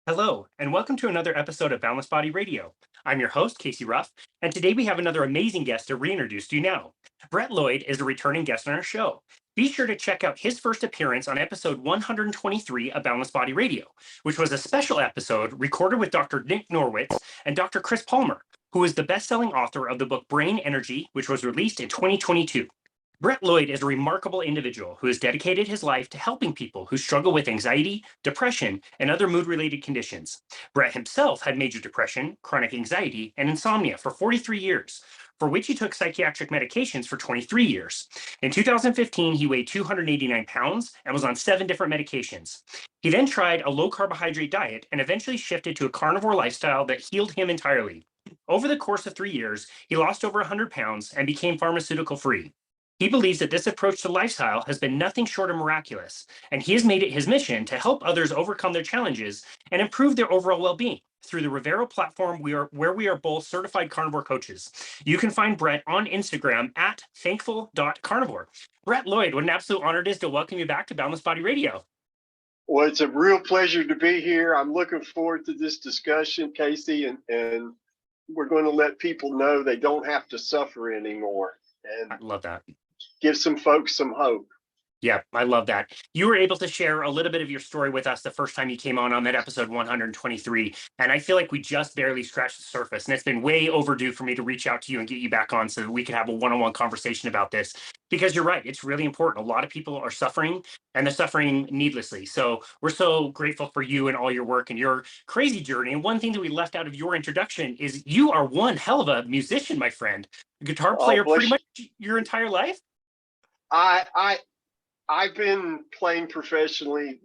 Hello, and welcome to another episode of Boundless Body Radio. I'm your host, Casey Ruff, and today we have another amazing guest to reintroduce to you now. Brett Lloyd is a returning guest on our show. Be sure to check out his first appearance on episode 123 of Boundless Body Radio, which was a special episode recorded with Dr. Nick Norwitz and Dr. Chris Palmer, who is the best-selling author of the book Brain Energy, which was released in 2022. Brett Lloyd is a remarkable individual who has dedicated his life to helping people who struggle with anxiety, depression, and other mood-related conditions. Brett himself had major depression, chronic anxiety, and insomnia for 43 years, for which he took psychiatric medications for 23 years. In 2015, he weighed 289 pounds and was on 7 different medications. He then tried a low-carbohydrate diet and eventually shifted to a carnivore lifestyle that healed him entirely. Over the course of 3 years, he lost over 100 pounds and became pharmaceutical-free. He believes that this approach to lifestyle has been nothing short of miraculous, and he has made it his mission to help others overcome their challenges and improve their overall well-being through the Revero platform where we are both certified carnivore coaches. You can find Brett on Instagram at thankful.carnivore. Brett Lloyd, what an absolute honor it is to welcome you back to Boundless Body Radio. Well, it's a real pleasure to be here. I'm looking forward to this discussion, Casey, and we're going to let people know they don't have to suffer anymore. And I love that. Give some folks some hope. Yeah, I love that. You were able to share a little bit of your story with us the first time you came on that episode 123. And I feel like we just barely scratched the surface. And it's been way overdue for me to reach out to you and get you back on so that we can have a one-on-one conversation about this. Because you're right, it's really important. A lot of people are suffering and they're suffering needlessly. So we're so grateful for you and all your work and your crazy journey. And one thing that we left out of your introduction is you are one hell of a musician, my friend. A guitar player pretty much your entire life? I've been playing professionally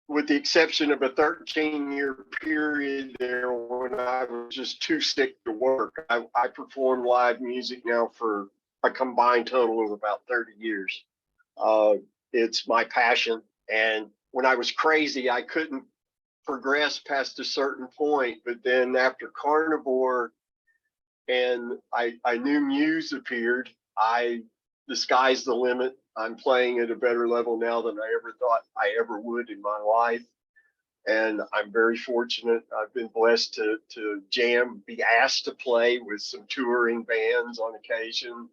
with the exception of a 13-year period there when I was just too sick to work. I perform live music now for a combined total of about 30 years. It's my passion. And when I was crazy, I couldn't progress past a certain point. But then after Carnivore and I knew Muse appeared, the sky's the limit. I'm playing at a better level now than I ever thought I ever would in my life. And I'm very fortunate. I've been blessed to jam, be asked to play with some touring bands on occasion.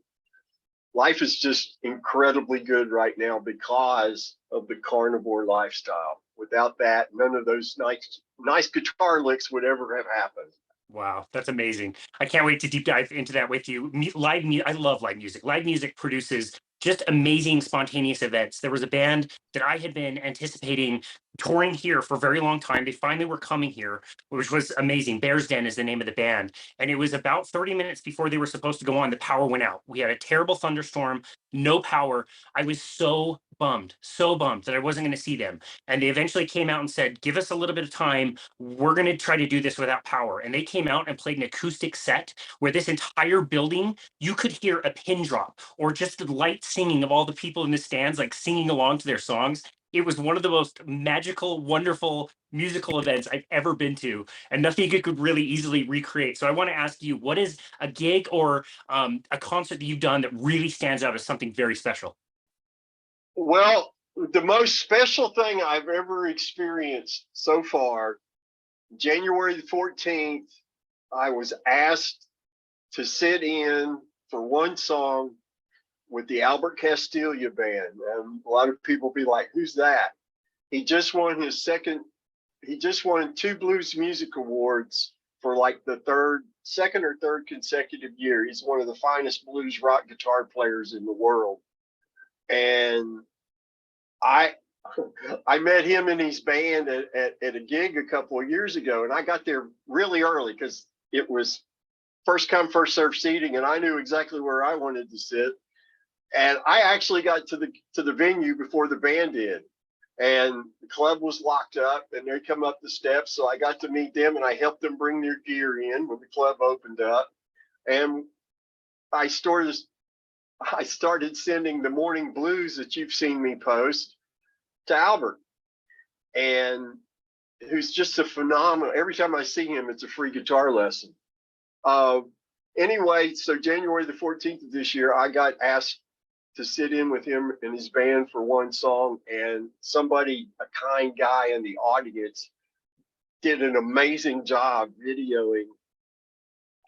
Life is just incredibly good right now because of the carnivore lifestyle. Without that, none of those nice guitar licks would ever have happened. Wow, that's amazing. I can't wait to deep dive into that with you. I love live music. Live music produces just amazing spontaneous events. There was a band that I had been anticipating touring here for a very long time. They finally were coming here, which was amazing. Bear's Den is the name of the band. And it was about 30 minutes before they were supposed to go on, the power went out. We had a terrible thunderstorm, no power. I was so bummed that I wasn't going to see them. And they eventually came out and said, give us a little bit of time. We're going to try to do this without power. And they came out and played an acoustic set where this entire building, you could hear a pin drop or just the light singing of all the people in the stands, like singing along to their songs. It was one of the most magical, wonderful musical events I've ever been to, and nothing you could really easily recreate. So I want to ask you, what is a gig or a concert that you've done that really stands out as something very special? Well, the most special thing I've ever experienced so far, January the 14th, I was asked to sit in for one song with the Albert Castiglia band. And a lot of people be like, who's that? He just won 2 Blues Music Awards for like the second or third consecutive year. He's one of the finest blues rock guitar players in the world. And I met him and his band at a gig a couple of years ago, and I got there really early because it was first come, first served seating, and I knew exactly where I wanted to sit. And I actually got to the venue before the band did, and the club was locked up, and they come up the steps, so I got to meet them, and I helped them bring their gear in when the club opened up, and I started sending the morning blues that you've seen me post to Albert, and who's just a phenomenal. Every time I see him, it's a free guitar lesson. Anyway, so January the 14th of this year, I got asked to sit in with him and his band for one song, and a kind guy in the audience did an amazing job videoing,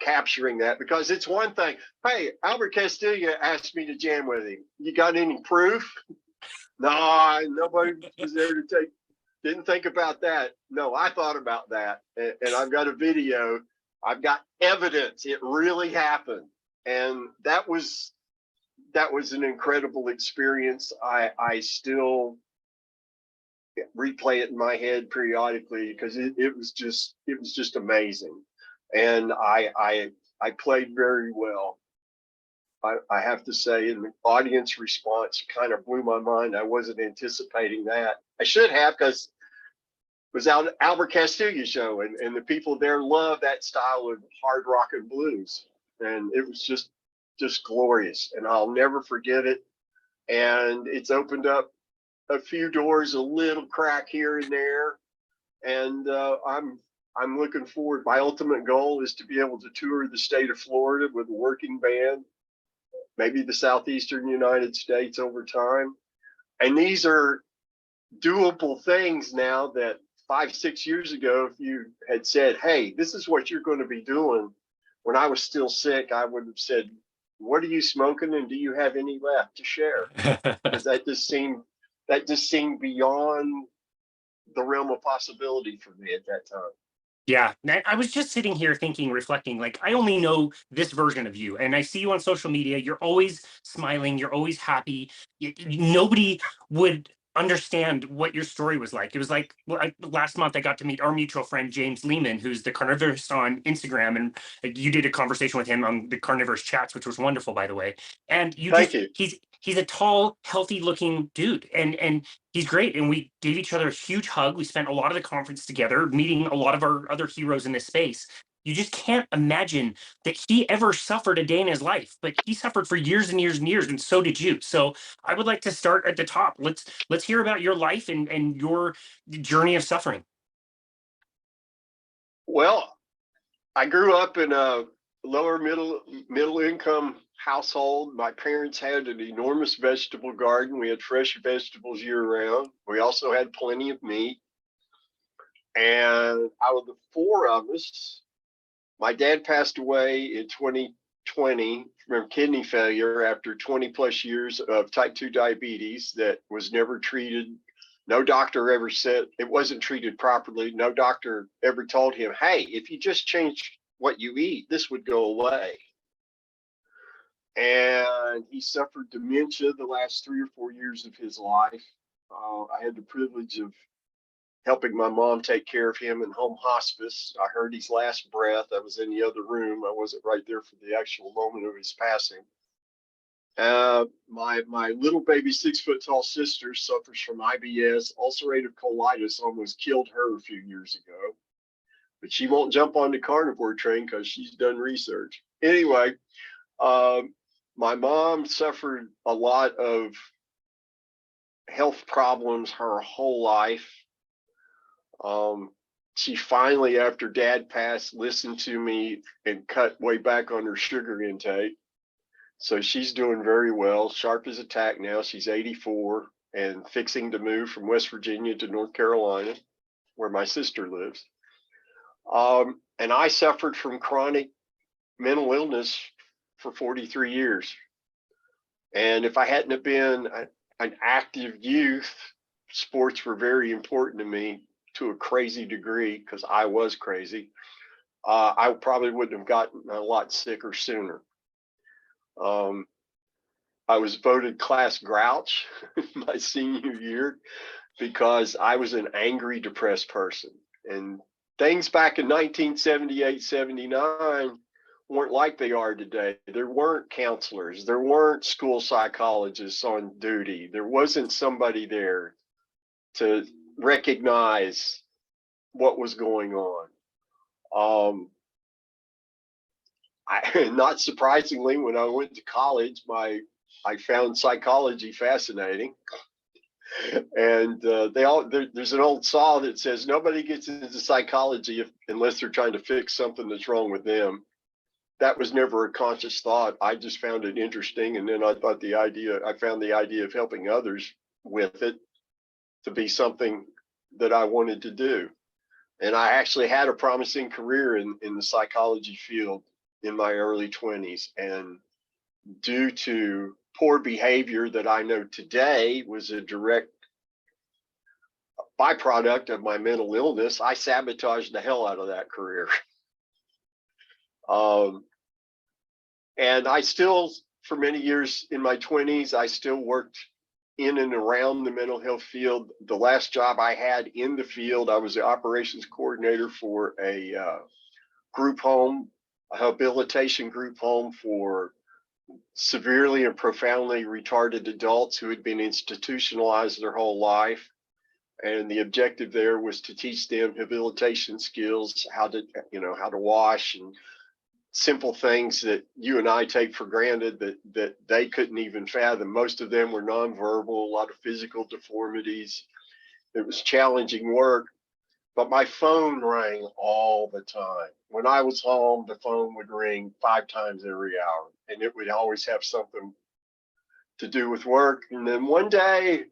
capturing that, because it's one thing. Hey, Albert Castillo asked me to jam with him. You got any proof? No, nobody was there to take. Didn't think about that. No, I thought about that, and I've got a video. I've got evidence. It really happened, and that was an incredible experience. I still replay it in my head periodically because it was just amazing, and I played very well. I have to say, and the audience response kind of blew my mind. I wasn't anticipating that. I should have, because it was Albert Castillo's show, and the people there love that style of hard rock and blues, and it was just glorious, and I'll never forget it. And it's opened up a few doors, a little crack here and there, and I'm looking forward. My ultimate goal is to be able to tour the state of Florida with a working band, maybe the southeastern United States over time. And these are doable things now that 5-6 years ago, if you had said, hey, this is what you're going to be doing, when I was still sick, I would have said, what are you smoking, and do you have any left to share? Because that just seemed beyond the realm of possibility for me at that time. Yeah, I was just sitting here thinking, reflecting, like, I only know this version of you, and I see you on social media. You're always smiling. You're always happy. Nobody would understand what your story was like. It was like, well, last month I got to meet our mutual friend, James Lehman, who's the carnivorist on Instagram. And you did a conversation with him on the carnivorous chats, which was wonderful, by the way. And Thank you. He's a tall, healthy looking dude. And he's great. And we gave each other a huge hug. We spent a lot of the conference together, meeting a lot of our other heroes in this space. You just can't imagine that he ever suffered a day in his life, but he suffered for years and years and years, and so did you. So I would like to start at the top. Let's hear about your life and your journey of suffering. Well, I grew up in a lower middle income household. My parents had an enormous vegetable garden. We had fresh vegetables year round. We also had plenty of meat. And out of the four of us, my dad passed away in 2020 from kidney failure after 20 plus years of type 2 diabetes that was never treated. No doctor ever said it wasn't treated properly. No doctor ever told him, hey, if you just change what you eat, this would go away. And he suffered dementia the last 3 or 4 years of his life. I had the privilege of helping my mom take care of him in home hospice. I heard his last breath. I was in the other room. I wasn't right there for the actual moment of his passing. My little baby 6 foot tall sister suffers from IBS. Ulcerative colitis almost killed her a few years ago, but she won't jump on the carnivore train because she's done research. Anyway, my mom suffered a lot of health problems her whole life. She finally, after dad passed, listened to me and cut way back on her sugar intake. So she's doing very well, sharp as a tack now. She's 84 and fixing to move from West Virginia to North Carolina, where my sister lives. And I suffered from chronic mental illness for 43 years. And if I hadn't have been an active youth, sports were very important to me to a crazy degree, because I was crazy. I probably wouldn't have gotten a lot sicker sooner. I was voted class grouch my senior year because I was an angry, depressed person. And things back in 1978, 79 weren't like they are today. There weren't counselors. There weren't school psychologists on duty. There wasn't somebody there to recognize what was going on. Not surprisingly, when I went to college, I found psychology fascinating. And there's an old saw that says nobody gets into psychology unless they're trying to fix something that's wrong with them. That was never a conscious thought. I just found it interesting, and then I found the idea of helping others with it to be something that I wanted to do. And I actually had a promising career in the psychology field in my early 20s. And due to poor behavior that I know today was a direct byproduct of my mental illness, I sabotaged the hell out of that career. And I still, for many years in my 20s, I still worked in and around the mental health field. The last job I had in the field, I was the operations coordinator for a group home, a habilitation group home for severely and profoundly retarded adults who had been institutionalized their whole life. And the objective there was to teach them habilitation skills, how to wash, and simple things that you and I take for granted that they couldn't even fathom. Most of them were nonverbal, a lot of physical deformities. It was challenging work, but my phone rang all the time. When I was home, the phone would ring 5 times every hour, and it would always have something to do with work. And then one day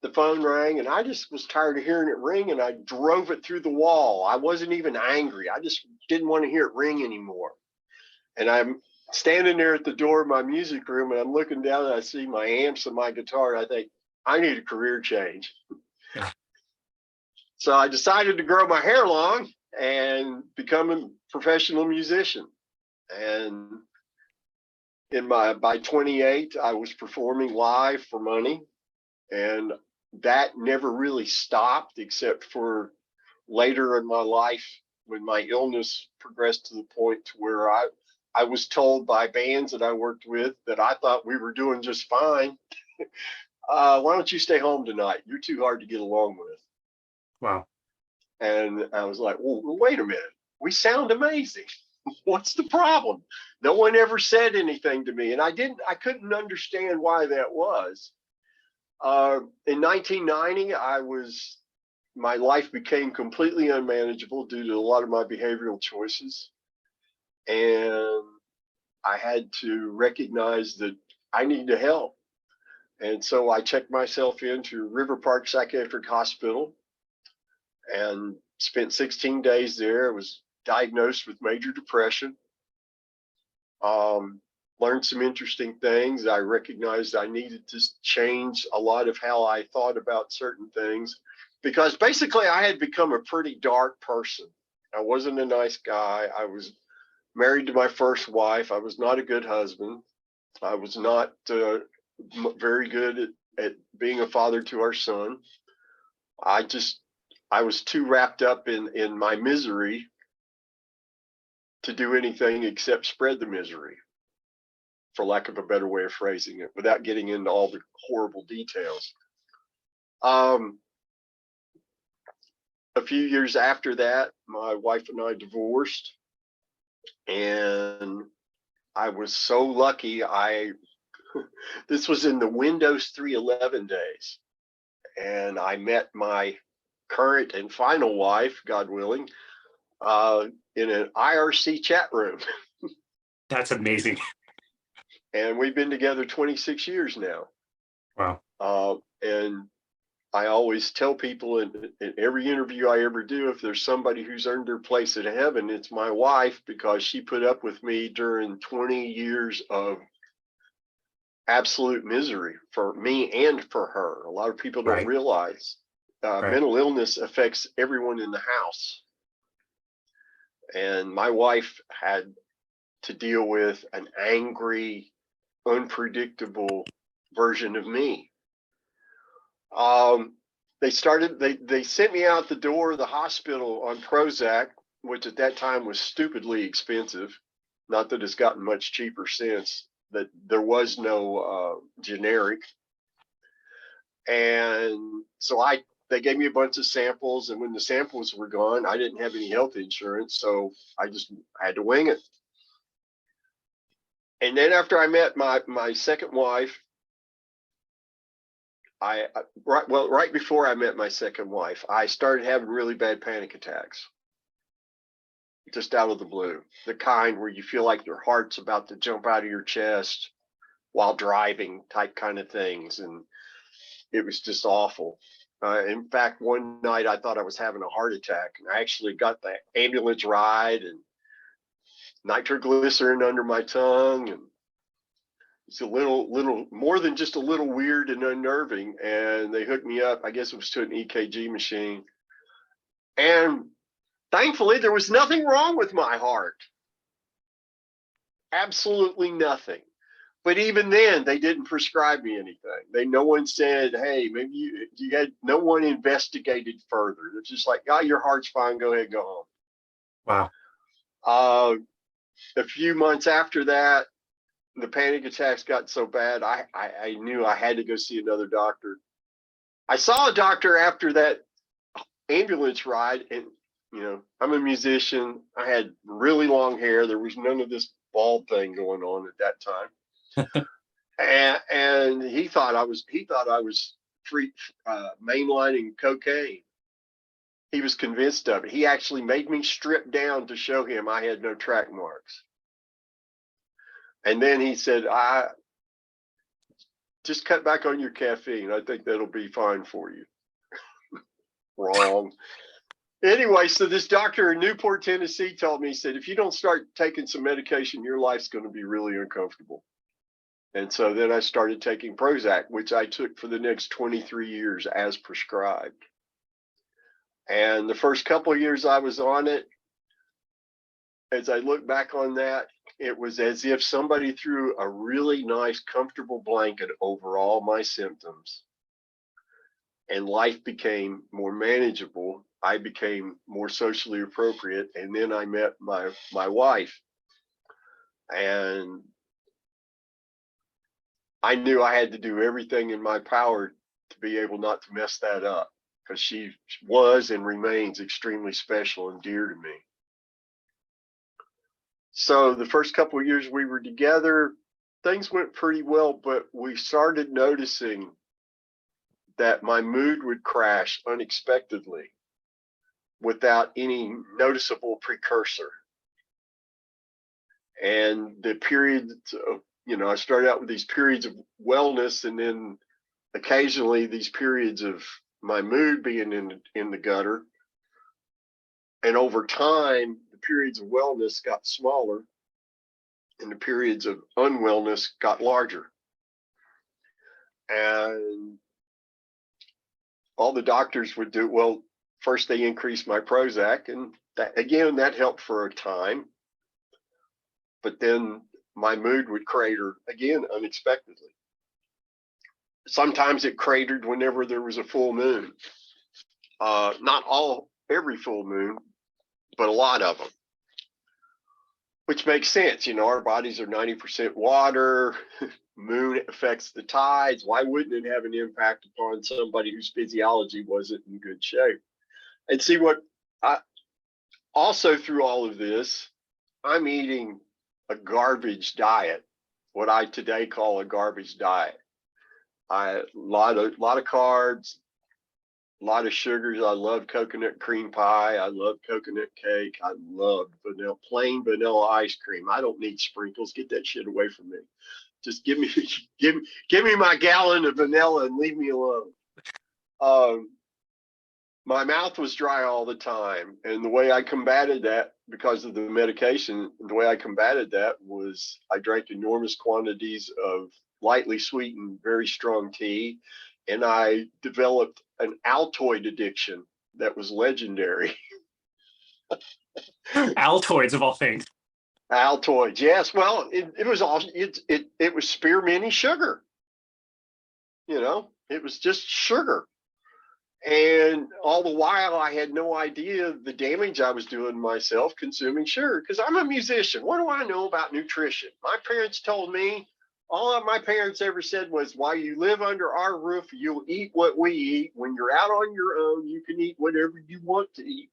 the phone rang, and I just was tired of hearing it ring, and I drove it through the wall. I wasn't even angry. I just didn't want to hear it ring anymore. And I'm standing there at the door of my music room, and I'm looking down, and I see my amps and my guitar, and I think, I need a career change. Yeah. So I decided to grow my hair long and become a professional musician. And by 28, I was performing live for money, and that never really stopped, except for later in my life when my illness progressed to the point to where I was told by bands that I worked with that I thought we were doing just fine. Why don't you stay home tonight? You're too hard to get along with. Wow. And I was like, well, wait a minute. We sound amazing. What's the problem? No one ever said anything to me. And I couldn't understand why that was. In 1990, my life became completely unmanageable due to a lot of my behavioral choices. And I had to recognize that I needed help. And so I checked myself into River Park Psychiatric Hospital and spent 16 days there. I was diagnosed with major depression. Learned some interesting things. I recognized I needed to change a lot of how I thought about certain things, because basically I had become a pretty dark person. I wasn't a nice guy. I was married to my first wife. I was not a good husband. I was not very good at being a father to our son. I was too wrapped up in my misery to do anything except spread the misery, for lack of a better way of phrasing it, without getting into all the horrible details. A few years after that, my wife and I divorced, and I was so lucky. This was in the Windows 3.11 days, and I met my current and final wife, God willing, in an IRC chat room. That's amazing. And we've been together 26 years now. Wow. And I always tell people in every interview I ever do, if there's somebody who's earned their place in heaven, it's my wife, because she put up with me during 20 years of absolute misery for me and for her. A lot of people don't realize mental illness affects everyone in the house. And my wife had to deal with an angry, unpredictable version of me. They sent me out the door of the hospital on Prozac, which at that time was stupidly expensive. Not that it's gotten much cheaper since, that there was no generic. And so they gave me a bunch of samples, and when the samples were gone, I didn't have any health insurance, so I just had to wing it. And then after I met my second wife, right before I met my second wife, I started having really bad panic attacks, just out of the blue. The kind where you feel like your heart's about to jump out of your chest while driving, type kind of things. And it was just awful. In fact, one night I thought I was having a heart attack, and I actually got the ambulance ride and nitroglycerin under my tongue, and it's a little more than just a little weird and unnerving. And they hooked me up, I guess it was to an EKG machine, and thankfully there was nothing wrong with my heart, absolutely nothing. But even then, they didn't prescribe me anything. No one said, "Hey, maybe you had." No one investigated further. They're just like, "Oh, your heart's fine. Go ahead, go home." Wow. A few months after that, the panic attacks got so bad, I knew I had to go see another doctor. I saw a doctor after that ambulance ride, and I'm a musician. I had really long hair. There was none of this bald thing going on at that time. and he thought I was free mainlining cocaine. He was convinced of it. He actually made me strip down to show him I had no track marks. And then he said, "I just cut back on your caffeine. I think that'll be fine for you." Wrong. Anyway, so this doctor in Newport, Tennessee told me, he said, "If you don't start taking some medication, your life's going to be really uncomfortable." And so then I started taking Prozac, which I took for the next 23 years as prescribed. And the first couple of years I was on it, as I look back on that, it was as if somebody threw a really nice, comfortable blanket over all my symptoms. And life became more manageable. I became more socially appropriate. And then I met my wife. And I knew I had to do everything in my power to be able not to mess that up, because she was and remains extremely special and dear to me. So the first couple of years we were together, things went pretty well, but we started noticing that my mood would crash unexpectedly without any noticeable precursor. And the period of, I started out with these periods of wellness, and then occasionally these periods of my mood being in the gutter. And over time, the periods of wellness got smaller and the periods of unwellness got larger. And all the doctors would do, well, first they increased my Prozac, and that helped for a time. But then my mood would crater again unexpectedly. Sometimes it cratered whenever there was a full moon. Not every full moon, but a lot of them. Which makes sense. Our bodies are 90% water. Moon affects the tides. Why wouldn't it have an impact upon somebody whose physiology wasn't in good shape? And see, what I also, through all of this, I'm eating a garbage diet, what I today call a garbage diet. A lot of carbs, a lot of sugars. I love coconut cream pie. I love coconut cake. I love plain vanilla ice cream. I don't need sprinkles. Get that shit away from me. Just give me my gallon of vanilla and leave me alone. My mouth was dry all the time, and the way I combated that, because of the medication, the way I combated that was I drank enormous quantities of lightly sweetened, very strong tea, and I developed an Altoid addiction that was legendary. Altoids of all things. Altoids, yes. Well, it was spearminty sugar. It was just sugar. And all the while, I had no idea the damage I was doing myself consuming sugar, because I'm a musician. What do I know about nutrition? My parents told me, all that my parents ever said was, while you live under our roof, you'll eat what we eat. When you're out on your own, you can eat whatever you want to eat.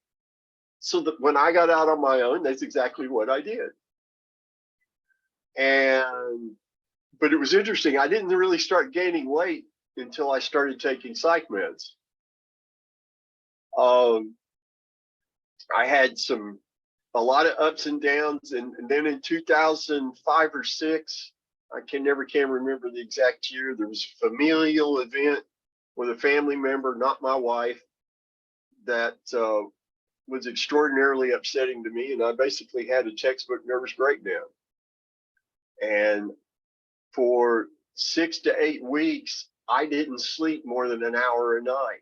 So that when I got out on my own, that's exactly what I did. But it was interesting. I didn't really start gaining weight until I started taking psych meds. I had a lot of ups and downs, and then in 2005 or 6, I can never remember the exact year, there was a familial event with a family member, not my wife, that was extraordinarily upsetting to me. And I basically had a textbook nervous breakdown. And for 6 to 8 weeks, I didn't sleep more than an hour a night.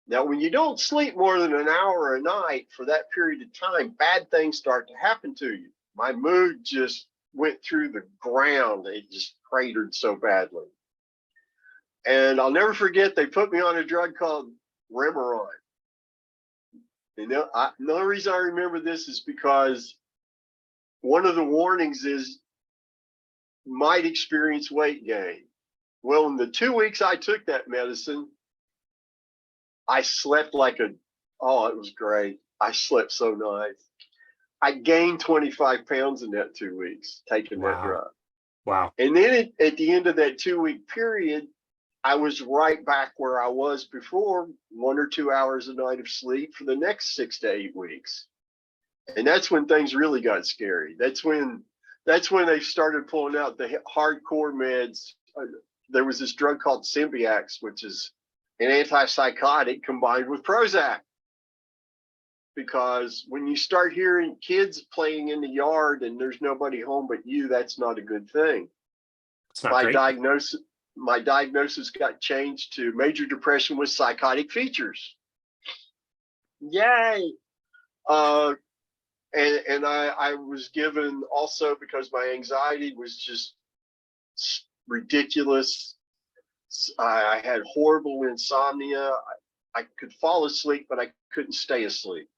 Now, when you don't sleep more than an hour a night for that period of time, bad things start to happen to you. My mood just went through the ground. It just cratered so badly. And I'll never forget, they put me on a drug called Revero. And the only reason I remember this is because one of the warnings is might experience weight gain. Well, in the 2 weeks I took that medicine, I slept like it was great. I slept so nice. I gained 25 pounds in that 2 weeks taking that drug. Wow. And then at the end of that 2 week period, I was right back where I was before, 1 or 2 hours a night of sleep for the next 6 to 8 weeks. And that's when things really got scary. That's when they started pulling out the hardcore meds. There was this drug called Symbiax, which is an antipsychotic combined with Prozac. Because when you start hearing kids playing in the yard and there's nobody home but you, that's not a good thing. It's not My great. diagnosis got changed to major depression with psychotic features. Yay! And I was given also, because my anxiety was just ridiculous. I had horrible insomnia. I could fall asleep, but I couldn't stay asleep.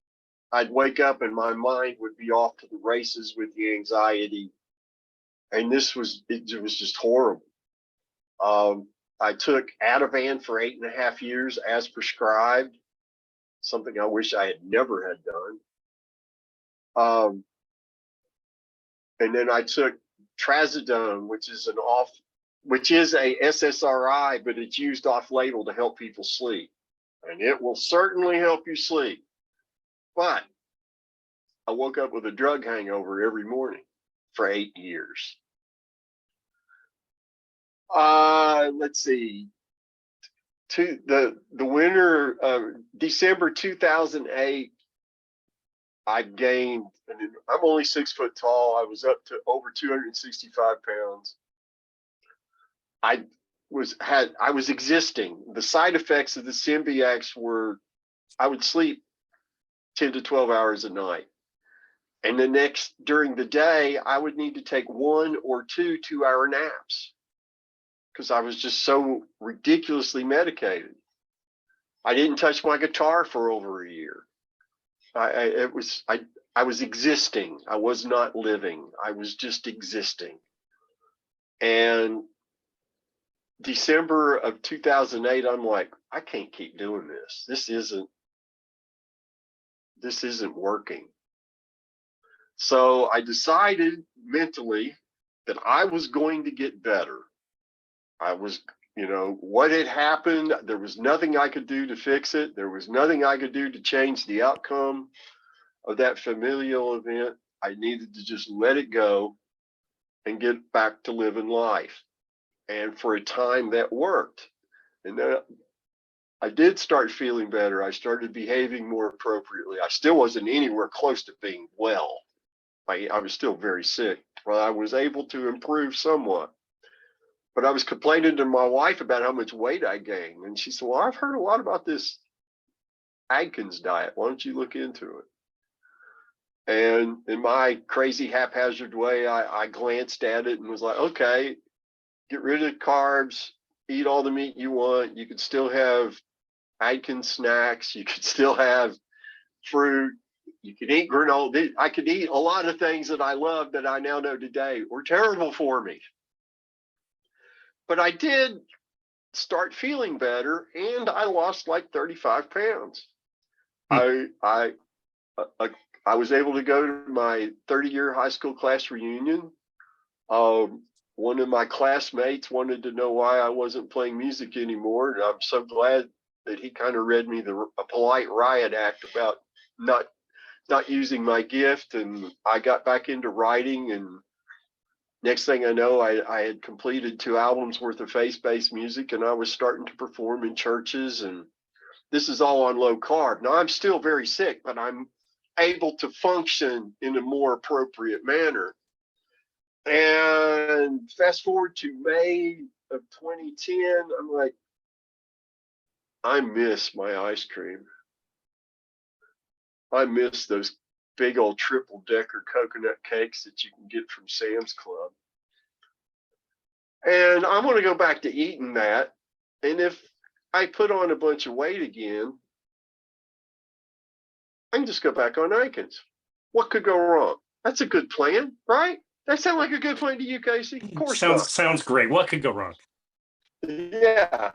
I'd wake up and my mind would be off to the races with the anxiety. And it was just horrible. I took Ativan for 8.5 years as prescribed, something I wish I had never had done. And then I took Trazodone, which is a SSRI, but it's used off label to help people sleep. And it will certainly help you sleep. But I woke up with a drug hangover every morning for 8 years. Let's see. The winter of December 2008, I gained. I'm only 6 foot tall. I was up to over 265 pounds. I was existing. The side effects of the Symbiax were I would sleep 10 to 12 hours a night. And during the day, I would need to take 1 or 2 2-hour naps because I was just so ridiculously medicated. I didn't touch my guitar for over a year. I was existing. I was not living. I was just existing. And December of 2008, I'm like, I can't keep doing this. This isn't working. So I decided mentally that I was going to get better. I was, what had happened, there was nothing I could do to fix it. There was nothing I could do to change the outcome of that familial event. I needed to just let it go and get back to living life. And for a time that worked. And then I did start feeling better. I started behaving more appropriately. I still wasn't anywhere close to being well. I was still very sick, but I was able to improve somewhat. But I was complaining to my wife about how much weight I gained. And she said, well, I've heard a lot about this Atkins diet. Why don't you look into it? And in my crazy haphazard way, I glanced at it and was like, okay, get rid of carbs, eat all the meat you want. You could still have Atkins snacks. You could still have fruit. You could eat granola. I could eat a lot of things that I love that I now know today were terrible for me. But I did start feeling better, and I lost like 35 pounds. I was able to go to my 30-year high school class reunion. One of my classmates wanted to know why I wasn't playing music anymore, and I'm so glad that he kind of read me a polite riot act about not using my gift, and I got back into writing, and Next thing I know, I had completed 2 albums worth of faith-based music, and I was starting to perform in churches, and this is all on low carb. Now, I'm still very sick, but I'm able to function in a more appropriate manner. And fast forward to May of 2010, I'm like, I miss my ice cream. I miss those big old triple-decker coconut cakes that you can get from Sam's Club. And I'm going to go back to eating that. And if I put on a bunch of weight again, I can just go back on Atkins. What could go wrong? That's a good plan, right? That sound like a good plan to you, Casey? Of course not. Sounds great. What could go wrong? Yeah.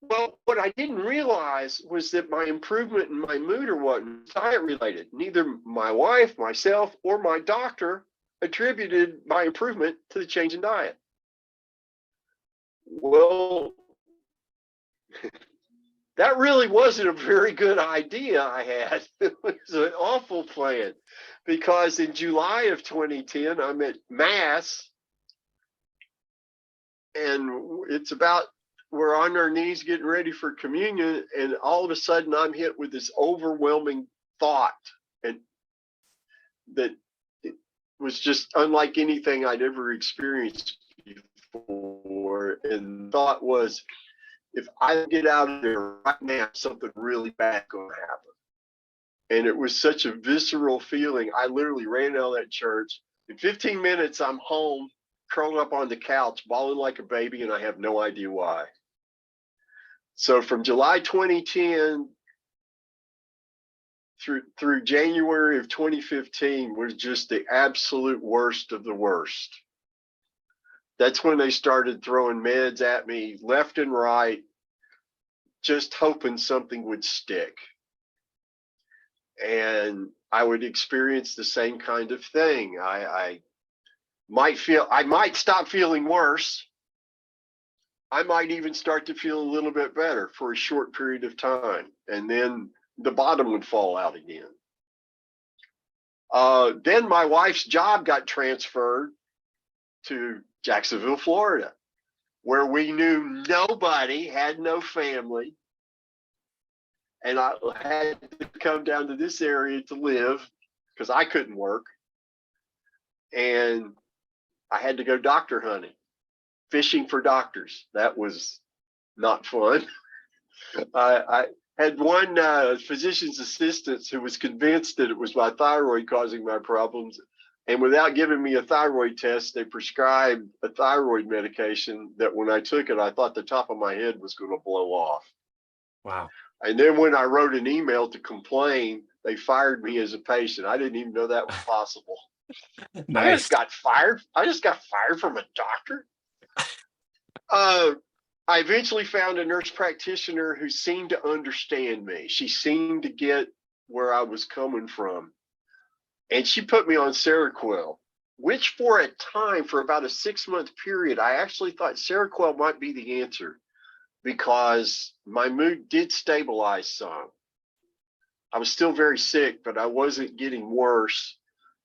Well, what I didn't realize was that my improvement in my mood wasn't diet related. Neither my wife, myself, or my doctor attributed my improvement to the change in diet. Well, that really wasn't a very good idea I had. It was an awful plan, because in July of 2010, I'm at Mass, and it's about, we're on our knees getting ready for communion, and all of a sudden I'm hit with this overwhelming thought, and that it was just unlike anything I'd ever experienced before. And the thought was, if I get out of there right now, something really bad going to happen. And it was such a visceral feeling. I literally ran out of that church. In 15 minutes, I'm home, curled up on the couch, bawling like a baby, and I have no idea why. So from July 2010 through January of 2015 was just the absolute worst of the worst. That's when they started throwing meds at me left and right, just hoping something would stick. And I would experience the same kind of thing. I might stop feeling worse. I might even start to feel a little bit better for a short period of time, and then the bottom would fall out again. Then my wife's job got transferred to Jacksonville, Florida, where we knew nobody, had no family. And I had to come down to this area to live because I couldn't work. And I had to go doctor hunting, fishing for doctors. That was not fun. I had one physician's assistant who was convinced that it was my thyroid causing my problems. And without giving me a thyroid test, they prescribed a thyroid medication that when I took it, I thought the top of my head was going to blow off. Wow. And then when I wrote an email to complain, they fired me as a patient. I didn't even know that was possible. Nice. I just got fired. I just got fired from a doctor. I eventually found a nurse practitioner who seemed to understand me. She seemed to get where I was coming from. And she put me on Seroquel, which for a time, for about a 6-month period, I actually thought Seroquel might be the answer because my mood did stabilize some. I was still very sick, but I wasn't getting worse.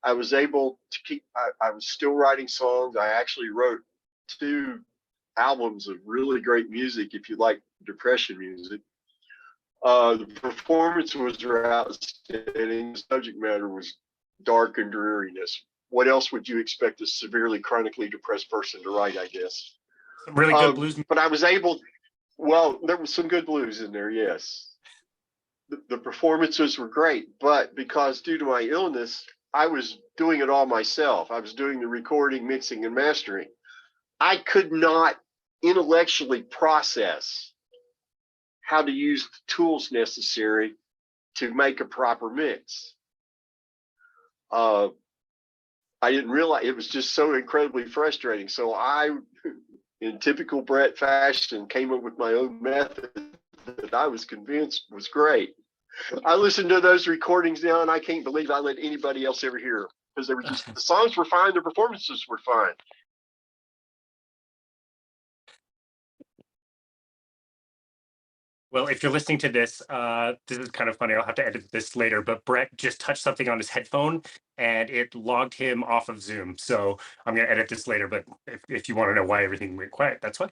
I was able to keep, I was still writing songs. I actually wrote 2 albums of really great music, if you like depression music. The performance was outstanding. The subject matter was dark and dreariness. What else would you expect a severely chronically depressed person to write, I guess? Some really good blues. But I was able, well, there was some good blues in there, yes. The performances were great, but because due to my illness, I was doing it all myself. I was doing the recording, mixing, and mastering. I could not intellectually process how to use the tools necessary to make a proper mix. I didn't realize it was just so incredibly frustrating. So I, in typical Brett fashion, came up with my own method that I was convinced was great. I listened to those recordings now, and I can't believe I let anybody else ever hear them because they were just, the songs were fine, the performances were fine. Well, if you're listening to this, this is kind of funny. I'll have to edit this later, but Brett just touched something on his headphone and it logged him off of Zoom. So I'm going to edit this later, but if you want to know why everything went quiet, that's why.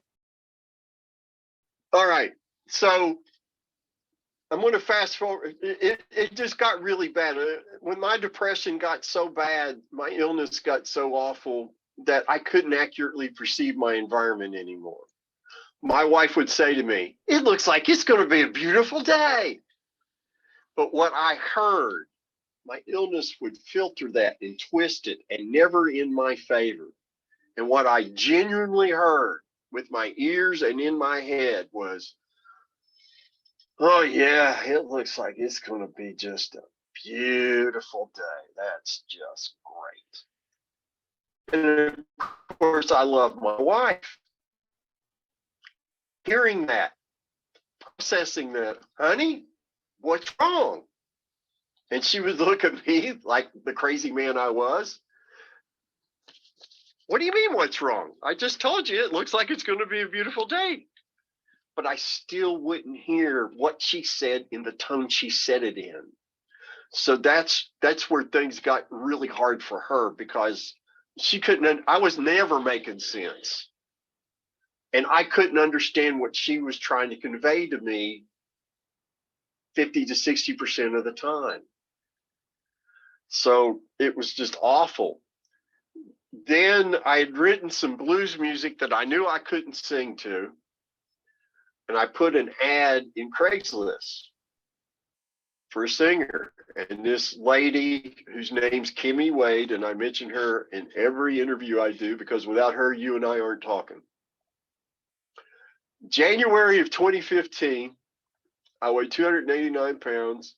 All right. So I'm going to fast forward. It just got really bad. When my depression got so bad, my illness got so awful that I couldn't accurately perceive my environment anymore. My wife would say to me, "It looks like it's going to be a beautiful day." But what I heard, my illness would filter that and twist it and never in my favor. And what I genuinely heard with my ears and in my head was, "Oh, yeah, it looks like it's going to be just a beautiful day. That's just great." And of course, I love my wife. Hearing that, processing that, "Honey, what's wrong?" And she would look at me like the crazy man I was. "What do you mean, what's wrong? I just told you it looks like it's going to be a beautiful day." But I still wouldn't hear what she said in the tone she said it in. So that's where things got really hard for her, because she couldn't, I was never making sense. And I couldn't understand what she was trying to convey to me 50 to 60% of the time. So it was just awful. Then I had written some blues music that I knew I couldn't sing to. And I put an ad in Craigslist for a singer. And this lady, whose name's Kimmy Wade, and I mention her in every interview I do, because without her, you and I aren't talking. January of 2015, I weigh 289 pounds.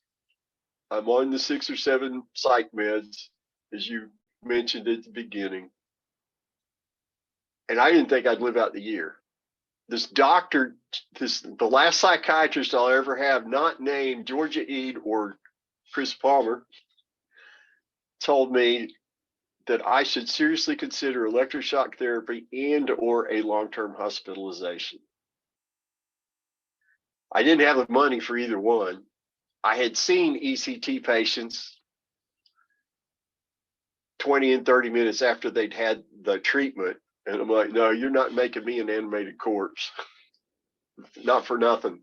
I'm on the 6 or 7 psych meds, as you mentioned at the beginning. And I didn't think I'd live out the year. This doctor, the last psychiatrist I'll ever have, not named Georgia Eade or Chris Palmer, told me that I should seriously consider electroshock therapy and or a long-term hospitalization. I didn't have the money for either one. I had seen ECT patients 20 and 30 minutes after they'd had the treatment. And I'm like, "No, you're not making me an animated corpse." Not for nothing.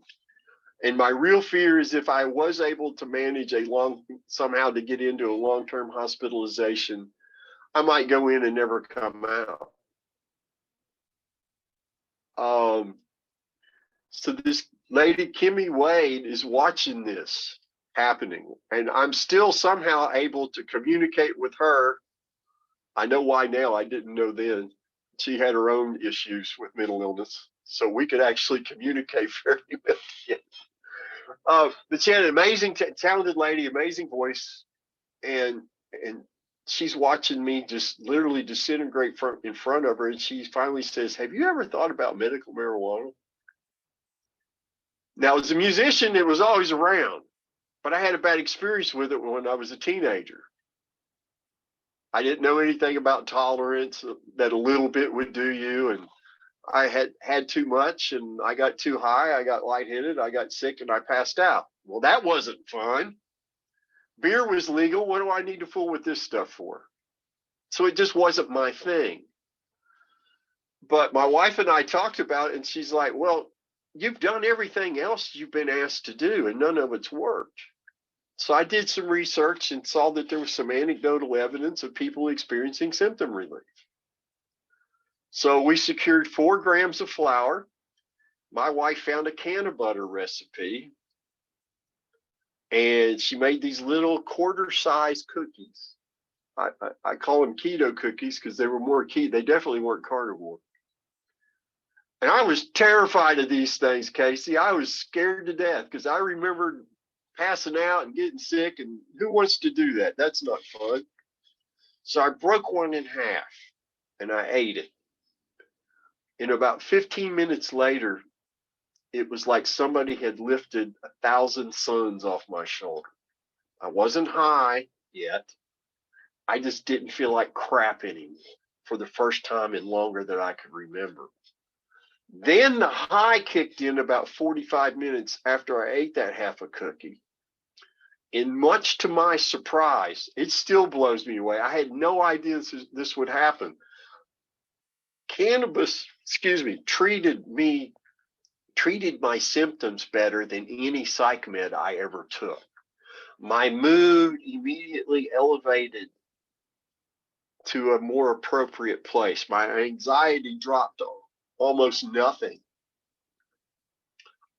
And my real fear is, if I was able to manage somehow to get into a long-term hospitalization, I might go in and never come out. So this lady, Kimmy Wade, is watching this happening, and I'm still somehow able to communicate with her. I know why now. I didn't know then. She had her own issues with mental illness, so we could actually communicate fairly well. But she had an amazing, talented lady, amazing voice, and she's watching me just literally disintegrate in front of her, and she finally says, "Have you ever thought about medical marijuana?" Now, as a musician, it was always around, but I had a bad experience with it when I was a teenager. I didn't know anything about tolerance, that a little bit would do you, and I had too much, and I got too high, I got lightheaded, I got sick, and I passed out. Well, that wasn't fun. Beer was legal. What do I need to fool with this stuff for? So it just wasn't my thing. But my wife and I talked about it, and she's like, "Well, you've done everything else you've been asked to do, and none of it's worked." So I did some research and saw that there was some anecdotal evidence of people experiencing symptom relief. So we secured 4 grams of flour. My wife found a can of butter recipe, and she made these little quarter-sized cookies. I call them keto cookies because they were more keto. They definitely weren't carnivore. And I was terrified of these things, Casey. I was scared to death because I remembered passing out and getting sick, and who wants to do that? That's not fun. So I broke one in half and I ate it. And about 15 minutes later, it was like somebody had lifted 1,000 suns off my shoulder. I wasn't high yet. I just didn't feel like crap anymore for the first time in longer than I could remember. Then the high kicked in about 45 minutes after I ate that half a cookie. And much to my surprise, it still blows me away. I had no idea this would happen. Cannabis, treated my symptoms better than any psych med I ever took. My mood immediately elevated to a more appropriate place. My anxiety dropped to almost nothing.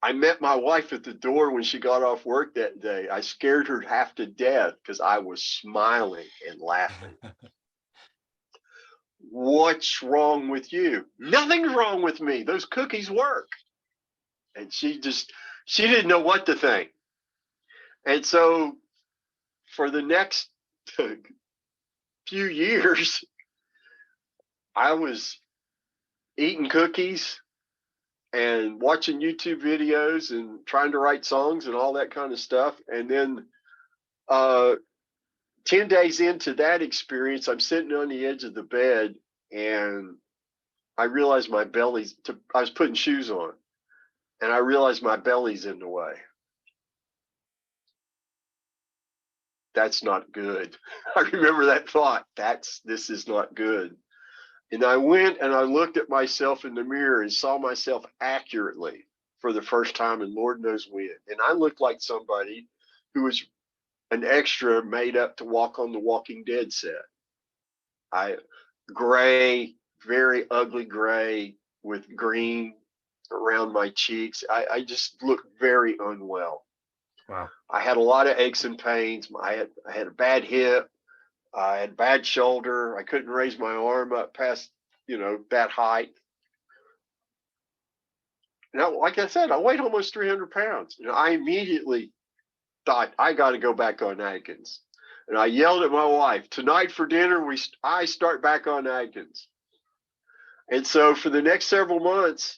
I met my wife at the door when she got off work that day. I scared her half to death because I was smiling and laughing. What's wrong with you? Nothing's wrong with me. Those cookies work. And she didn't know what to think. And so for the next few years, I was eating cookies and watching YouTube videos and trying to write songs and all that kind of stuff. And then 10 days into that experience, I'm sitting on the edge of the bed and I realized I was putting shoes on and I realized my belly's in the way. That's not good. I remember that thought. This is not good. And I went and I looked at myself in the mirror and saw myself accurately for the first time in Lord knows when. And I looked like somebody who was an extra made up to walk on the Walking Dead set. Gray, very ugly gray with green around my cheeks. I just looked very unwell. Wow. I had a lot of aches and pains. I had a bad hip. I had bad shoulder. I couldn't raise my arm up past, that height. Now, like I said, I weighed almost 300 pounds. I immediately thought, I got to go back on Atkins. And I yelled at my wife, tonight for dinner, I start back on Atkins. And so for the next several months,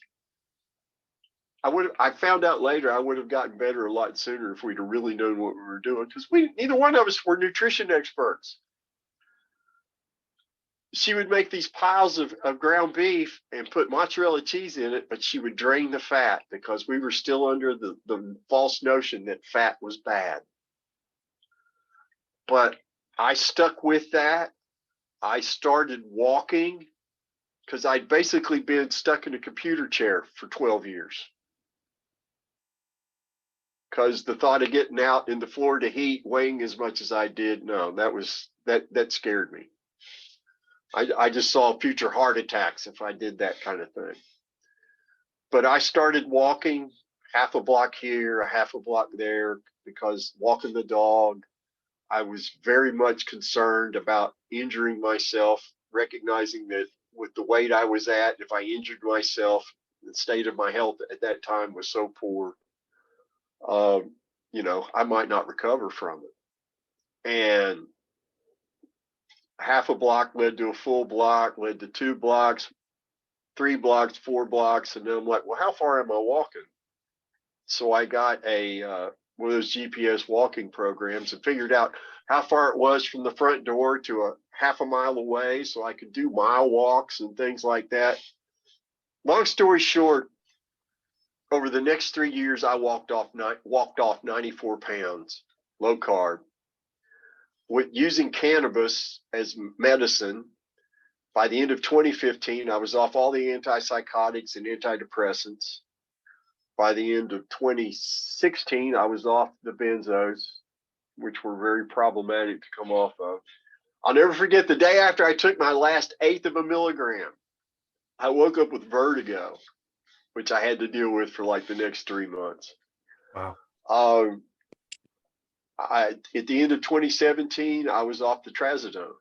I found out later I would have gotten better a lot sooner if we'd have really known what we were doing, because neither one of us were nutrition experts. She would make these piles of ground beef and put mozzarella cheese in it, but she would drain the fat because we were still under the false notion that fat was bad. But I stuck with that. I started walking because I'd basically been stuck in a computer chair for 12 years. Because the thought of getting out in the Florida heat, weighing as much as I did, no, that scared me. I just saw future heart attacks if I did that kind of thing. But I started walking half a block here, a half a block there, because walking the dog, I was very much concerned about injuring myself, recognizing that with the weight I was at, if I injured myself, the state of my health at that time was so poor, I might not recover from it. And half a block led to a full block, led to 2 blocks, 3 blocks, 4 blocks. And then I'm like, well, how far am I walking? So I got one of those GPS walking programs and figured out how far it was from the front door to a half a mile away, so I could do mile walks and things like that. Long story short, over the next 3 years, I walked off 94 pounds, low carb. With using cannabis as medicine, by the end of 2015, I was off all the antipsychotics and antidepressants. By the end of 2016, I was off the benzos, which were very problematic to come off of. I'll never forget the day after I took my last 1/8 of a milligram, I woke up with vertigo, which I had to deal with for like the next 3 months. Wow. At the end of 2017, I was off the trazodone.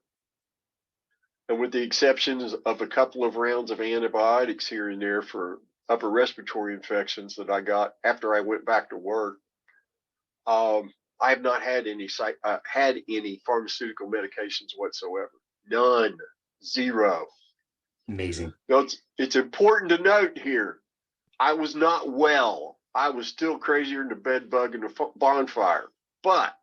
And with the exceptions of a couple of rounds of antibiotics here and there for upper respiratory infections that I got after I went back to work, I have not had any pharmaceutical medications whatsoever. None. Zero. Amazing. Now, it's important to note here, I was not well. I was still crazier than a bed bug in a bonfire. But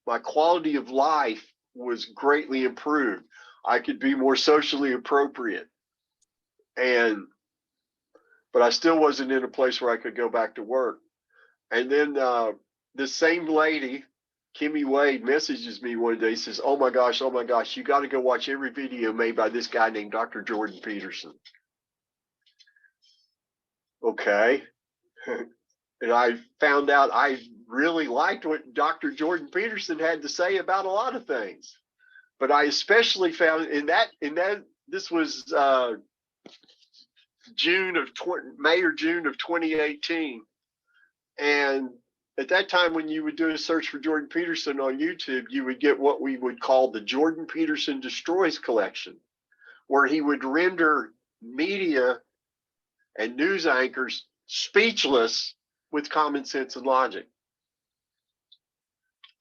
my quality of life was greatly improved. I could be more socially appropriate. And but I still wasn't in a place where I could go back to work. And then this same lady, Kimmy Wade, messages me one day, says, oh my gosh, you got to go watch every video made by this guy named Dr. Jordan Peterson. Okay. And I found out I really liked what Dr. Jordan Peterson had to say about a lot of things. But I especially found this was May or June of 2018. And at that time, when you would do a search for Jordan Peterson on YouTube, you would get what we would call the Jordan Peterson Destroys collection, where he would render media and news anchors speechless with common sense and logic.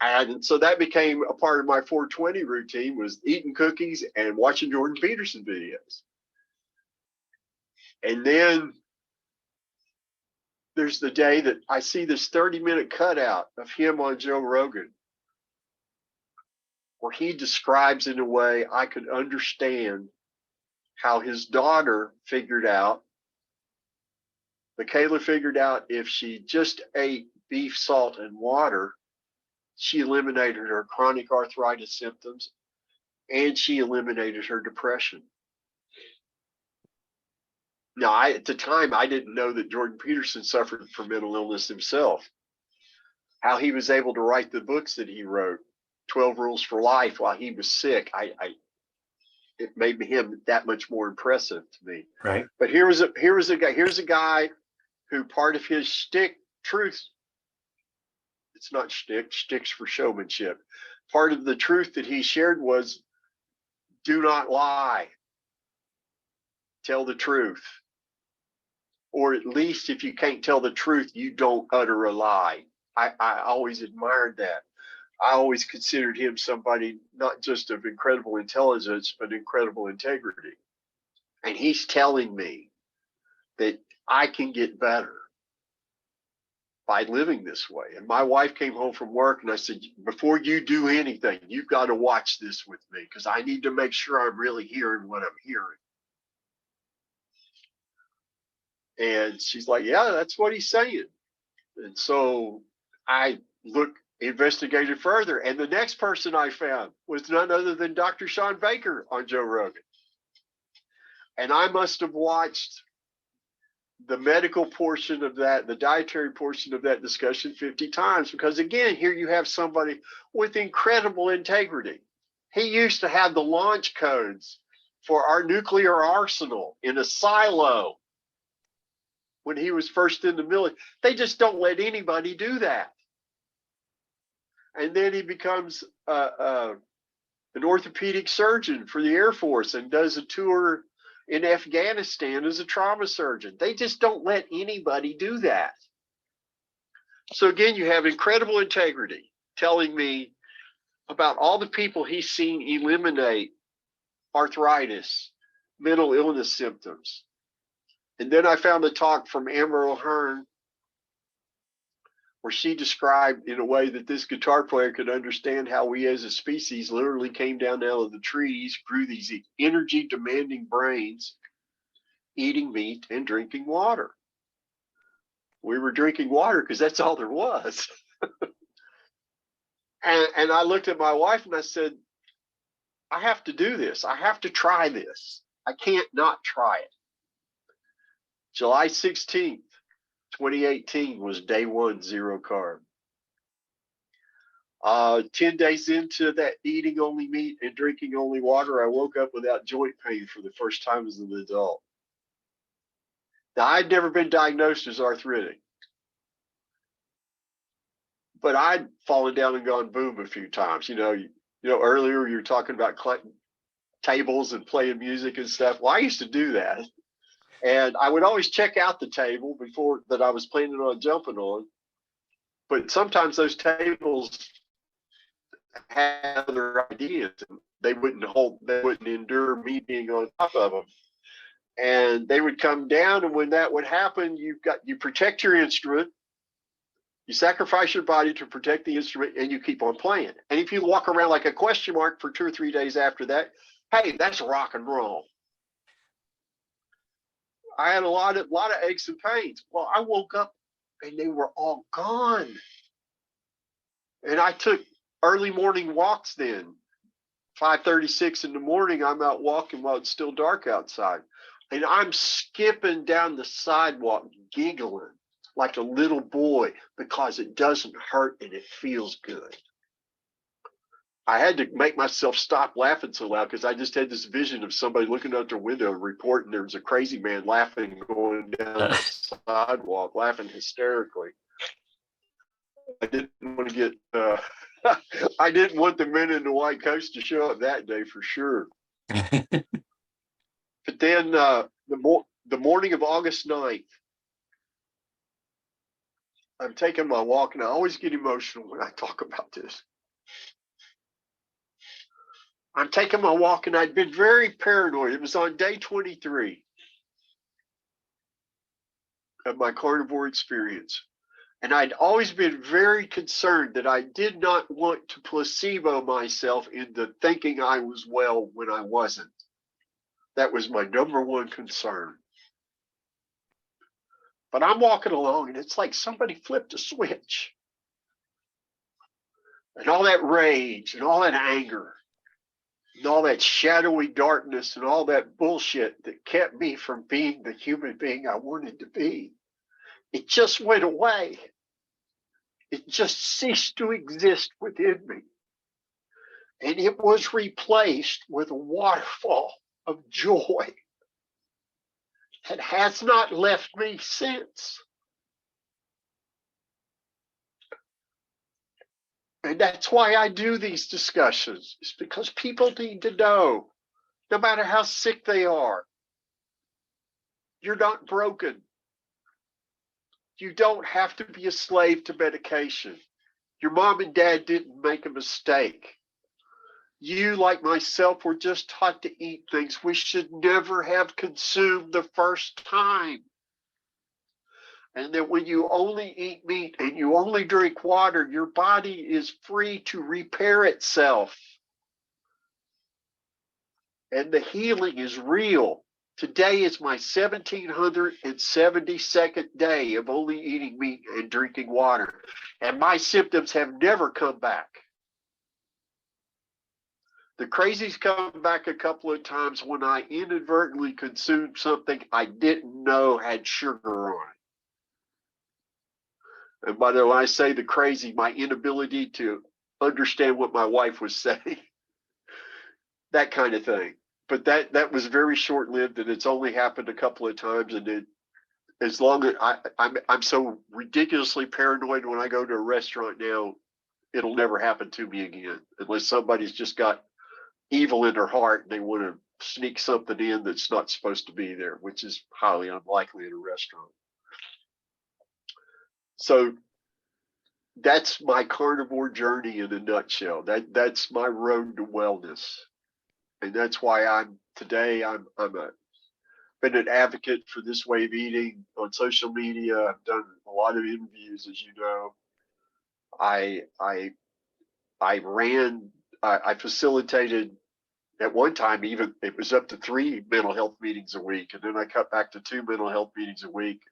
And so that became a part of my 420 routine, was eating cookies and watching Jordan Peterson videos. And then there's the day that I see this 30-minute cutout of him on Joe Rogan, where he describes in a way I could understand how his daughter figured out, Michaela figured out, if she just ate beef, salt, and water, she eliminated her chronic arthritis symptoms and she eliminated her depression. Now, at the time, I didn't know that Jordan Peterson suffered from mental illness himself. How he was able to write the books that he wrote, 12 Rules for Life, while he was sick, it made him that much more impressive to me. Right. But here's a guy who part of his shtick, truth, it's not shtick, shtick's for showmanship. Part of the truth that he shared was, do not lie. Tell the truth. Or at least if you can't tell the truth, you don't utter a lie. I always admired that. I always considered him somebody not just of incredible intelligence, but incredible integrity. And he's telling me that I can get better by living this way. And my wife came home from work and I said, before you do anything, you've got to watch this with me, because I need to make sure I'm really hearing what I'm hearing. And she's like, yeah, that's what he's saying. And so I investigated further. And the next person I found was none other than Dr. Sean Baker on Joe Rogan. And I must have watched the medical portion of that, the dietary portion of that discussion 50 times, because again, here you have somebody with incredible integrity. He used to have the launch codes for our nuclear arsenal in a silo when he was first in the military. They just don't let anybody do that. And then he becomes an orthopedic surgeon for the Air Force and does a tour in Afghanistan as a trauma surgeon. They just don't let anybody do that. So again, you have incredible integrity telling me about all the people he's seen eliminate arthritis, mental illness symptoms. And then I found a talk from Amber O'Hearn where she described in a way that this guitar player could understand how we as a species literally came down out of the trees, grew these energy demanding brains, eating meat and drinking water. We were drinking water because that's all there was. and I looked at my wife and I said, I have to do this. I have to try this. I can't not try it. July 16th, 2018 was day one, 0 carb. 10 days into that eating only meat and drinking only water, I woke up without joint pain for the first time as an adult. Now, I'd never been diagnosed as arthritic, but I'd fallen down and gone boom a few times. You know, earlier you were talking about tables and playing music and stuff. Well, I used to do that. And I would always check out the table before that I was planning on jumping on. But sometimes those tables had other ideas. They wouldn't endure me being on top of them. And they would come down, and when that would happen, you protect your instrument, you sacrifice your body to protect the instrument, and you keep on playing. And if you walk around like a question mark for 2 or 3 days after that, hey, that's rock and roll. I had a lot of aches and pains. Well, I woke up and they were all gone. And I took early morning walks then. 5:36 in the morning, I'm out walking while it's still dark outside. And I'm skipping down the sidewalk, giggling like a little boy because it doesn't hurt and it feels good. I had to make myself stop laughing so loud because I just had this vision of somebody looking out their window reporting there was a crazy man laughing going down the sidewalk, laughing hysterically. I didn't want to get, I didn't want the men in the white coats to show up that day for sure. But then the morning of August 9th, I'm taking my walk, and I always get emotional when I talk about this. I'm taking my walk, and I'd been very paranoid. It was on day 23 of my carnivore experience. And I'd always been very concerned that I did not want to placebo myself into thinking I was well when I wasn't. That was my number one concern. But I'm walking along, and it's like somebody flipped a switch. And all that rage and all that anger and all that shadowy darkness and all that bullshit that kept me from being the human being I wanted to be, it just went away. It just ceased to exist within me. And it was replaced with a waterfall of joy that has not left me since. And that's why I do these discussions. It's because people need to know, no matter how sick they are, you're not broken. You don't have to be a slave to medication. Your mom and dad didn't make a mistake. You, like myself, were just taught to eat things we should never have consumed the first time. And that when you only eat meat and you only drink water, your body is free to repair itself. And the healing is real. Today is my 1772nd day of only eating meat and drinking water. And my symptoms have never come back. The crazies come back a couple of times when I inadvertently consumed something I didn't know had sugar on it. And by the way, I say the crazy, my inability to understand what my wife was saying, that kind of thing. But that was very short-lived, and it's only happened a couple of times. And as long as I'm so ridiculously paranoid when I go to a restaurant now, it'll never happen to me again, unless somebody's just got evil in their heart and they want to sneak something in that's not supposed to be there, which is highly unlikely at a restaurant. So that's my carnivore journey in a nutshell. That's my road to wellness. And that's why I'm been an advocate for this way of eating on social media. I've done a lot of interviews, as you know. I facilitated at one time, even it was up to 3 mental health meetings a week, and then I cut back to 2 mental health meetings a week.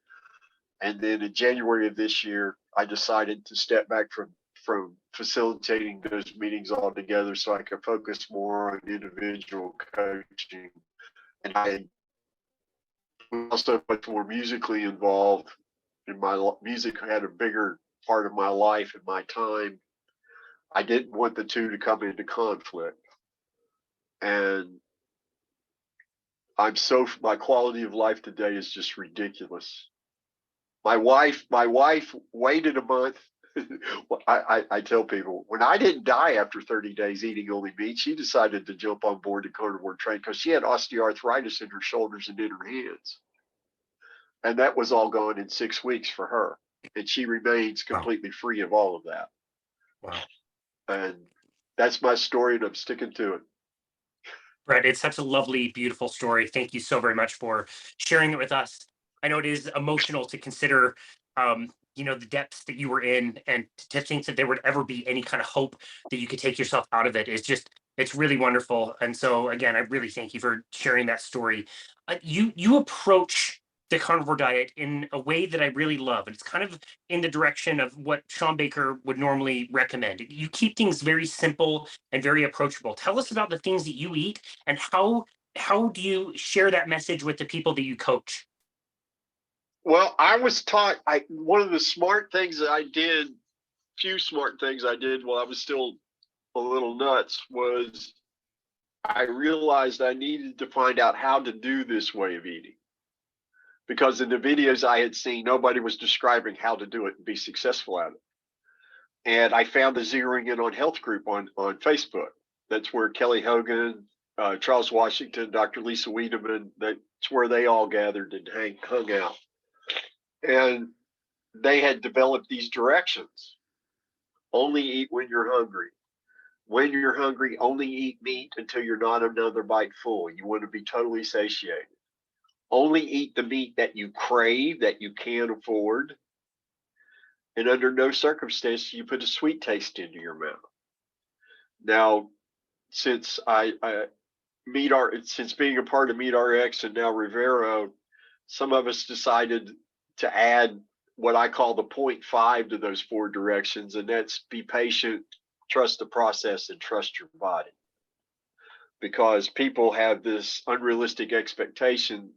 And then in January of this year, I decided to step back from facilitating those meetings altogether so I could focus more on individual coaching. And I was also much more musically involved, and my music had a bigger part of my life and my time. I didn't want the two to come into conflict. And my quality of life today is just ridiculous. My wife waited a month. I tell people, when I didn't die after 30 days eating only meat, she decided to jump on board the carnivore train because she had osteoarthritis in her shoulders and in her hands. And that was all gone in 6 weeks for her. And she remains completely free of all of that. Wow. And that's my story, and I'm sticking to it. Brett, it's such a lovely, beautiful story. Thank you so very much for sharing it with us. I know it is emotional to consider, the depths that you were in, and to think that there would ever be any kind of hope that you could take yourself out of it is just, it's really wonderful. And so again, I really thank you for sharing that story. You approach the carnivore diet in a way that I really love. And it's kind of in the direction of what Sean Baker would normally recommend. You keep things very simple and very approachable. Tell us about the things that you eat and how do you share that message with the people that you coach? Well, I was taught, one of the smart things that I did, few smart things I did while I was still a little nuts, was I realized I needed to find out how to do this way of eating. Because in the videos I had seen, nobody was describing how to do it and be successful at it. And I found the Zeroing In on Health group on Facebook. That's where Kelly Hogan, Charles Washington, Dr. Lisa Wiedemann, that's where they all gathered and hung out. And they had developed these directions. Only eat when you're hungry. When you're hungry, only eat meat until you're not another bite full. You want to be totally satiated. Only eat the meat that you crave, that you can afford. And under no circumstance you put a sweet taste into your mouth. Now, since since being a part of MeatRx and now Revero, some of us decided to add what I call the 0.5 to those 4 directions, and that's be patient, trust the process, and trust your body. Because people have this unrealistic expectation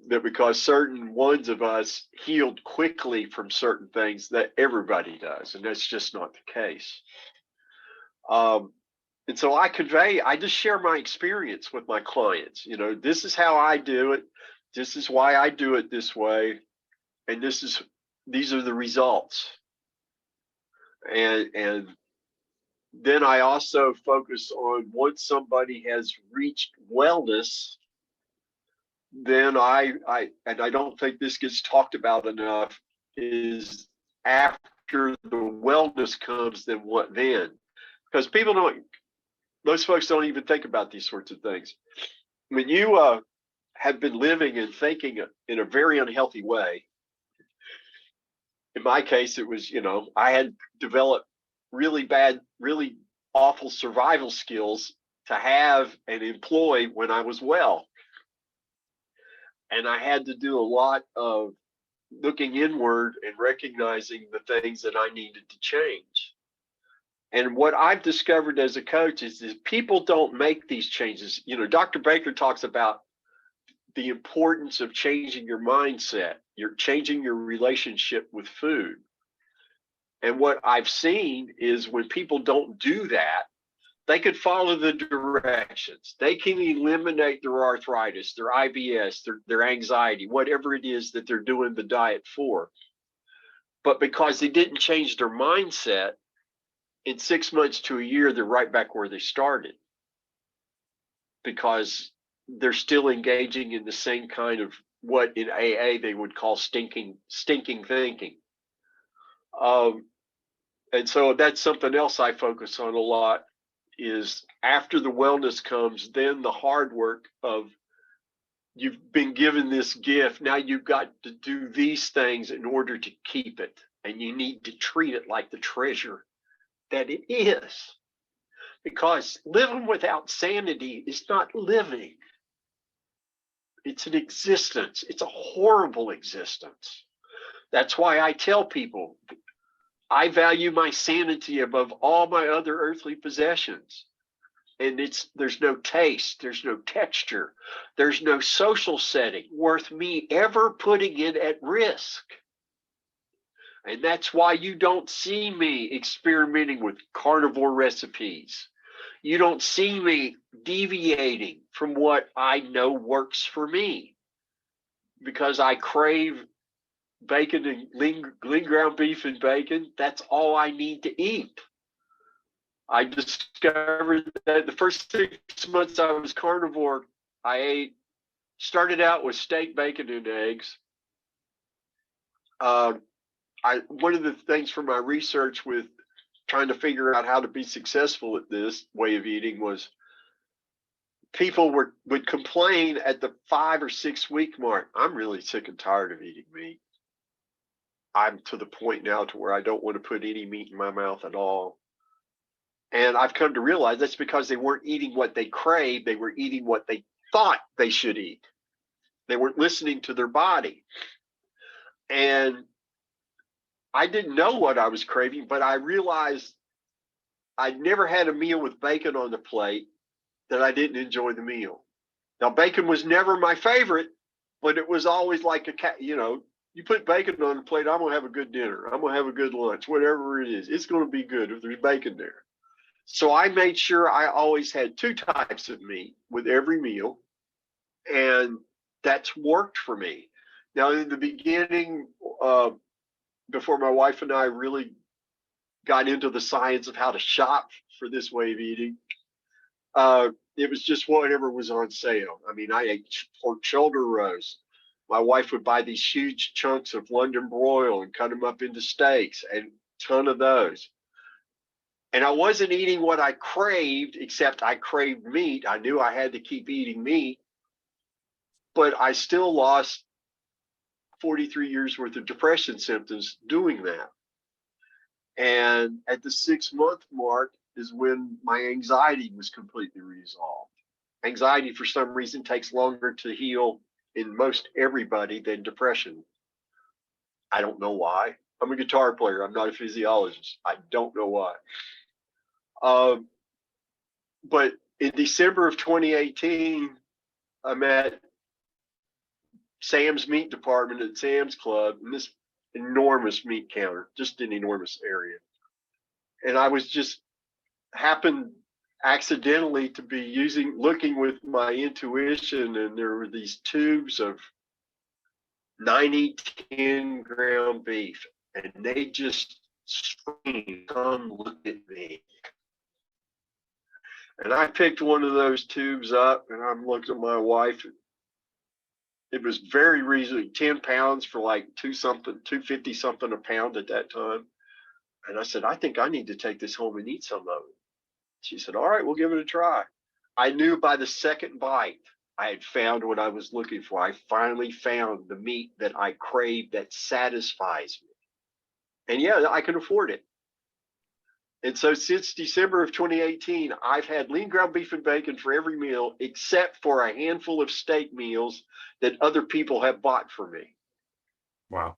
that because certain ones of us healed quickly from certain things, that everybody does, and that's just not the case. And so I just share my experience with my clients. You know, this is how I do it. This is why I do it this way. And these are the results. And then I also focus on once somebody has reached wellness, then I don't think this gets talked about enough, is after the wellness comes, then what then? Because most folks don't even think about these sorts of things. When you have been living and thinking in a very unhealthy way, in my case, it was, I had developed really bad, really awful survival skills to have and employ when I was well. And I had to do a lot of looking inward and recognizing the things that I needed to change. And what I've discovered as a coach is people don't make these changes. Dr. Baker talks about the importance of changing your mindset. You're changing your relationship with food. And what I've seen is when people don't do that, they could follow the directions. They can eliminate their arthritis, their IBS, their anxiety, whatever it is that they're doing the diet for. But because they didn't change their mindset, in 6 months to a year, they're right back where they started, because they're still engaging in the same kind of what in AA they would call stinking thinking. And so that's something else I focus on a lot, is after the wellness comes, then the hard work of you've been given this gift. Now you've got to do these things in order to keep it. And you need to treat it like the treasure that it is. Because living without sanity is not living. It's an existence. It's a horrible existence. That's why I tell people I value my sanity above all my other earthly possessions. And there's no taste, there's no texture, there's no social setting worth me ever putting it at risk. And that's why you don't see me experimenting with carnivore recipes. You don't see me deviating from what I know works for me, because I crave bacon and lean ground beef and bacon. That's all I need to eat. I discovered that the first 6 months I was carnivore, started out with steak, bacon, and eggs. One of the things from my research with trying to figure out how to be successful at this way of eating was people would complain at the 5 or 6 week mark, I'm really sick and tired of eating meat. I'm to the point now to where I don't want to put any meat in my mouth at all. And I've come to realize that's because they weren't eating what they craved. They were eating what they thought they should eat. They weren't listening to their body. And I didn't know what I was craving, but I realized I'd never had a meal with bacon on the plate that I didn't enjoy the meal. Now, bacon was never my favorite, but it was always like you put bacon on the plate, I'm going to have a good dinner. I'm going to have a good lunch, whatever it is. It's going to be good if there's bacon there. So I made sure I always had 2 types of meat with every meal, and that's worked for me. Now, in the beginning, before my wife and I really got into the science of how to shop for this way of eating, it was just whatever was on sale. I mean, I ate pork shoulder roast. My wife would buy these huge chunks of London broil and cut them up into steaks, and a ton of those. And I wasn't eating what I craved, except I craved meat. I knew I had to keep eating meat, but I still lost 43 years worth of depression symptoms doing that. And at the 6-month mark is when my anxiety was completely resolved. Anxiety, for some reason, takes longer to heal in most everybody than depression. I don't know why. I'm a guitar player. I'm not a physiologist. I don't know why. But in December of 2018, I'm at Sam's meat department at Sam's Club, in this enormous meat counter, just an enormous area. And I was just happened accidentally to be looking with my intuition, and there were these tubes of 90, 10 ground beef, and they just screamed, "Come look at me." And I picked one of those tubes up, and I'm looking at my wife. It was very reasonable, 10 pounds for like $250 something a pound at that time. And I said, I think I need to take this home and eat some of it. She said, all right, we'll give it a try. I knew by the second bite, I had found what I was looking for. I finally found the meat that I crave that satisfies me. And yeah, I can afford it. And so since December of 2018, I've had lean ground beef and bacon for every meal, except for a handful of steak meals that other people have bought for me. Wow.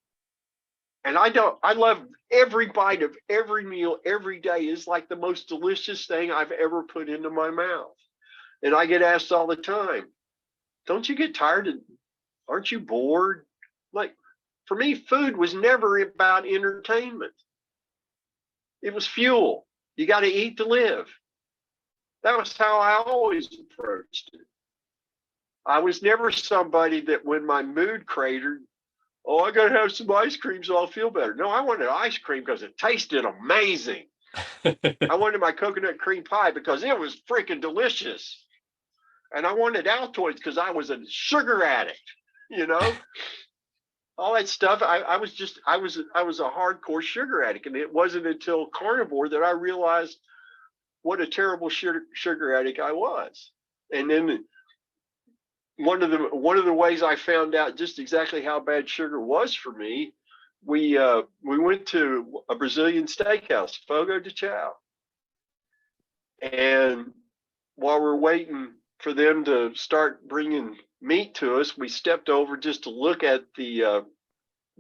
And I love every bite of every meal every day. Is like the most delicious thing I've ever put into my mouth. And I get asked all the time, don't you get tired of, aren't you bored? Like, for me, food was never about entertainment. It was fuel. You got to eat to live. That was how I always approached it. I was never somebody that when my mood cratered, oh, I got to have some ice cream so I'll feel better. No, I wanted ice cream because it tasted amazing. I wanted my coconut cream pie because it was freaking delicious. And I wanted Altoids because I was a sugar addict, all that stuff. I was a hardcore sugar addict. And it wasn't until Carnivore that I realized what a terrible sugar addict I was. And then one of the ways I found out just exactly how bad sugar was for me, we went to a Brazilian steakhouse, Fogo de Chao. And while we're waiting for them to start bringing meat to us, we stepped over just to look at the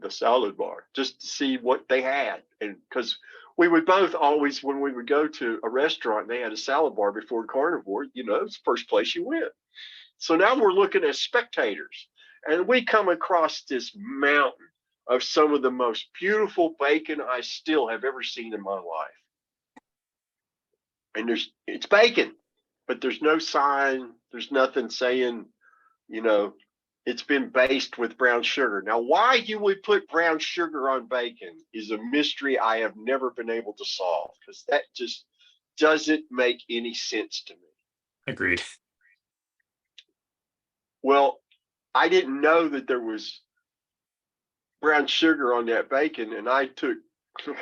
salad bar, just to see what they had. And because we would both always, when we would go to a restaurant and they had a salad bar before Carnivore, it's the first place you went. So now we're looking as spectators, and we come across this mountain of some of the most beautiful bacon I still have ever seen in my life. And it's bacon, but there's no sign, there's nothing saying, it's been based with brown sugar. Now, why you would put brown sugar on bacon is a mystery I have never been able to solve, because that just doesn't make any sense to me. Agreed. Well, I didn't know that there was brown sugar on that bacon, and I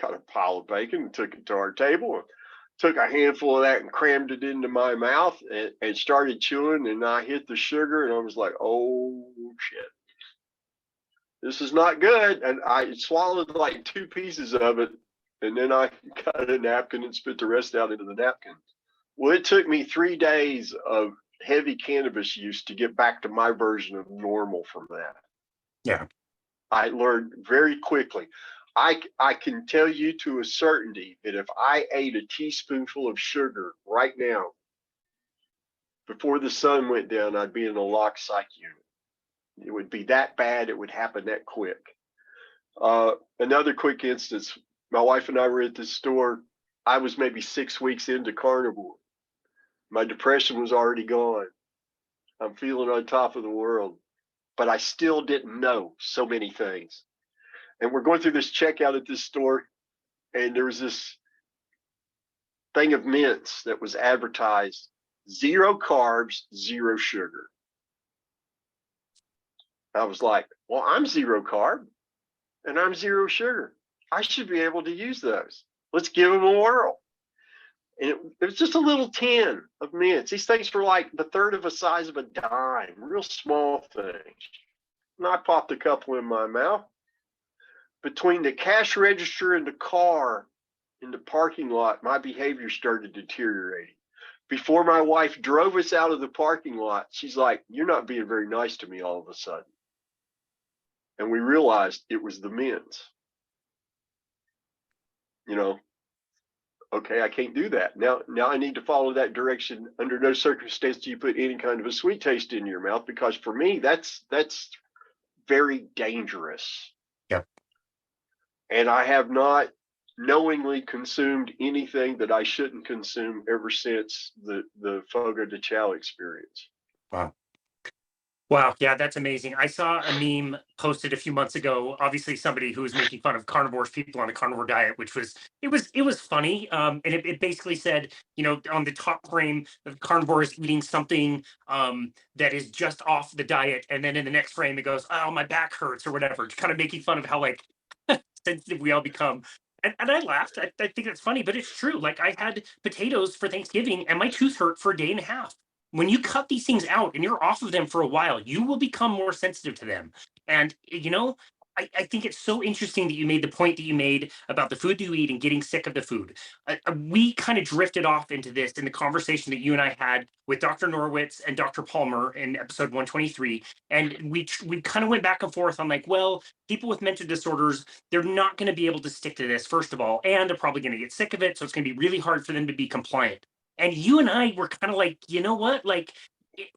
got a pile of bacon and took it to our table and took a handful of that and crammed it into my mouth and started chewing, and I hit the sugar and I was like, oh shit, this is not good. And I swallowed like 2 pieces of it, and then I got a napkin and spit the rest out into the napkin. Well, it took me 3 days of heavy cannabis use to get back to my version of normal from that. Yeah. I learned very quickly. I can tell you to a certainty that if I ate a teaspoonful of sugar right now, before the sun went down, I'd be in a locked psych unit. It would be that bad. It would happen that quick. Another quick instance, my wife and I were at the store. I was maybe 6 weeks into Carnivore. My depression was already gone. I'm feeling on top of the world, but I still didn't know so many things. And we're going through this checkout at this store, and there was this thing of mints that was advertised, 0 carbs, 0 sugar. I was like, well, I'm 0 carb and I'm 0 sugar. I should be able to use those. Let's give them a whirl. And it was just a little tin of mints. These things were like the third of a size of a dime, real small things. And I popped a couple in my mouth. Between the cash register and the car in the parking lot, my behavior started deteriorating. Before my wife drove us out of the parking lot, she's like, "You're not being very nice to me all of a sudden." And we realized it was the mints. You know, okay, I can't do that. Now I need to follow that direction. Under no circumstance do you put any kind of a sweet taste in your mouth, because for me, that's very dangerous. Yep. And I have not knowingly consumed anything that I shouldn't consume ever since the Fogo de Chao experience. Wow. Wow, yeah, that's amazing. I saw a meme posted a few months ago. Obviously, somebody who was making fun of carnivores, people on a carnivore diet, which was it was funny. And it basically said, you know, on the top frame, the carnivore is eating something that is just off the diet, and then in the next frame, it goes, "Oh, my back hurts" or whatever, kind of making fun of how like sensitive we all become. And I laughed. I think that's funny, but it's true. Like I had potatoes for Thanksgiving, and my tooth hurt for a day and a half. When you cut these things out and you're off of them for a while, you will become more sensitive to them. And, you know, I think it's so interesting that you made the point that you made about the food you eat and getting sick of the food. We kind of drifted off into this in the conversation that you and I had with Dr. Norwitz and Dr. Palmer in episode 123. And we kind of went back and forth on like, well, people with mental disorders, they're not going to be able to stick to this, first of all, and they're probably going to get sick of it. So it's going to be really hard for them to be compliant. And you and I were kind of like, you know what? Like,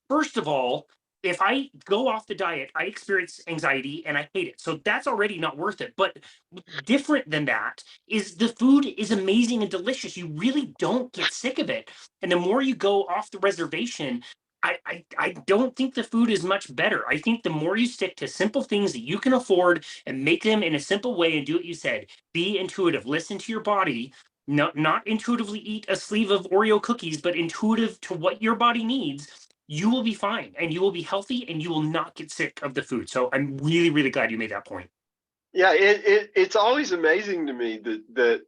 first of all, if I go off the diet, I experience anxiety and I hate it. So that's already not worth it. But different than that is the food is amazing and delicious. You really don't get sick of it. And the more you go off the reservation, I don't think the food is much better. I think the more you stick to simple things that you can afford and make them in a simple way and do what you said, be intuitive, listen to your body, not intuitively eat a sleeve of Oreo cookies, but intuitive to what your body needs, you will be fine and you will be healthy and you will not get sick of the food. So I'm really, really glad you made that point. Yeah, it's always amazing to me that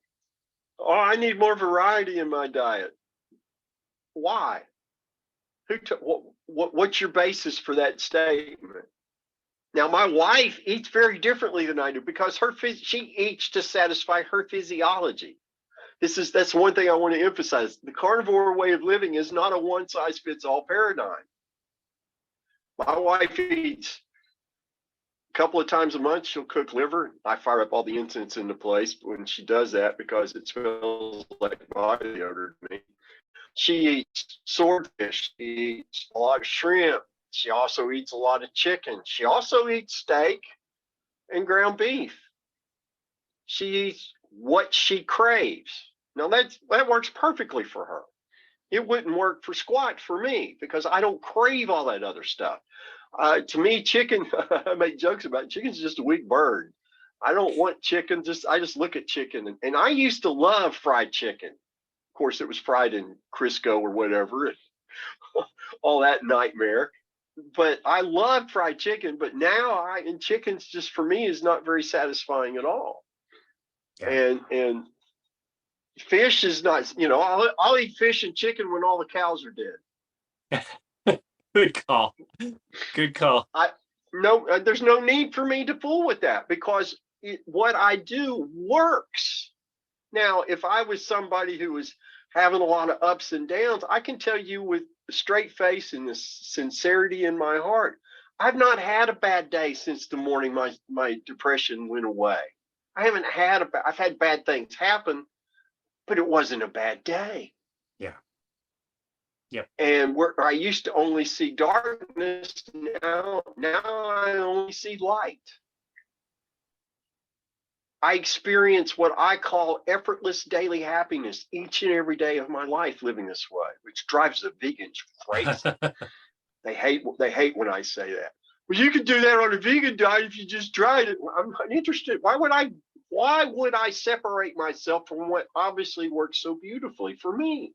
oh, I need more variety in my diet. Why? What's your basis for that statement? Now, my wife eats very differently than I do because she eats to satisfy her physiology. That's one thing I want to emphasize. The carnivore way of living is not a one-size-fits-all paradigm. My wife eats a couple of times a month. She'll cook liver. I fire up all the incense into place when she does that because it smells like body odor to me. She eats swordfish. She eats a lot of shrimp. She also eats a lot of chicken. She also eats steak and ground beef. She eats what she craves. Now that works perfectly for her. It wouldn't work for squat for me because I don't crave all that other stuff. To me, chicken, I make jokes about it. Chicken's just a weak bird. I don't want chicken. I just look at chicken. And I used to love fried chicken. Of course, it was fried in Crisco or whatever, and all that nightmare. But I love fried chicken. But now chicken's just for me is not very satisfying at all. Yeah. And fish is not, I'll eat fish and chicken when all the cows are dead. Good call. Good call. There's no need for me to fool with that because what I do works. Now, if I was somebody who having a lot of ups and downs, I can tell you with a straight face and the sincerity in my heart, I've not had a bad day since the morning my depression went away. I haven't had I've had bad things happen, but it wasn't a bad day. Yeah. Yep. And where I used to only see darkness, now I only see light. I experience what I call effortless daily happiness each and every day of my life living this way, which drives the vegans crazy. They hate when I say that. Well, you can do that on a vegan diet if you just tried it. Well, I'm not interested. Why would I separate myself from what obviously works so beautifully for me?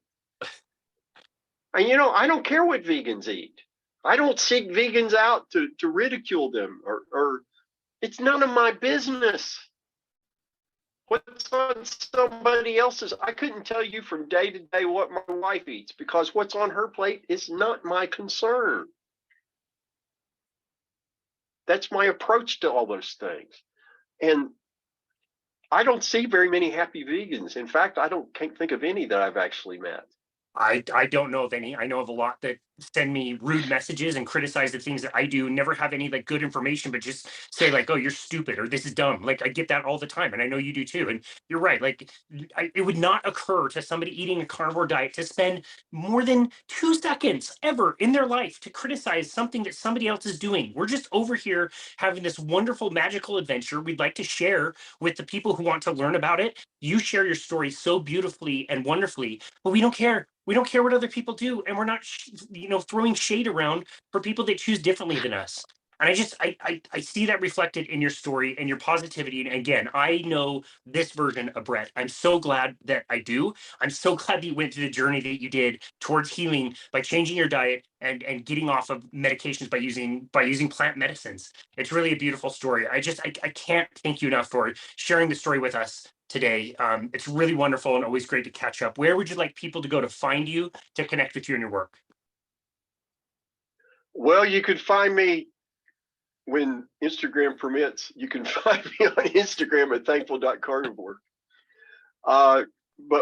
And I don't care what vegans eat. I don't seek vegans out to ridicule them or it's none of my business. What's on somebody else's? I couldn't tell you from day to day what my wife eats because what's on her plate is not my concern. That's my approach to all those things. And I don't see very many happy vegans. In fact, can't think of any that I've actually met. I don't know of any. I know of a lot that send me rude messages and criticize the things that I do, never have any like good information, but just say like, oh, you're stupid or this is dumb. Like I get that all the time. And I know you do too. And you're right. Like it would not occur to somebody eating a carnivore diet to spend more than 2 seconds ever in their life to criticize something that somebody else is doing. We're just over here having this wonderful, magical adventure we'd like to share with the people who want to learn about it. You share your story so beautifully and wonderfully, but we don't care. We don't care what other people do, and we're not, throwing shade around for people that choose differently than us. And I see that reflected in your story and your positivity. And again, I know this version of Brett. I'm so glad that I do. I'm so glad that you went through the journey that you did towards healing by changing your diet and getting off of medications by using plant medicines. It's really a beautiful story. I can't thank you enough for sharing the story with us today. It's really wonderful and always great to catch up. Where would you like people to go to find you, to connect with you and your work? Well, you could find me when Instagram permits. You can find me on Instagram at thankful.carnivore. But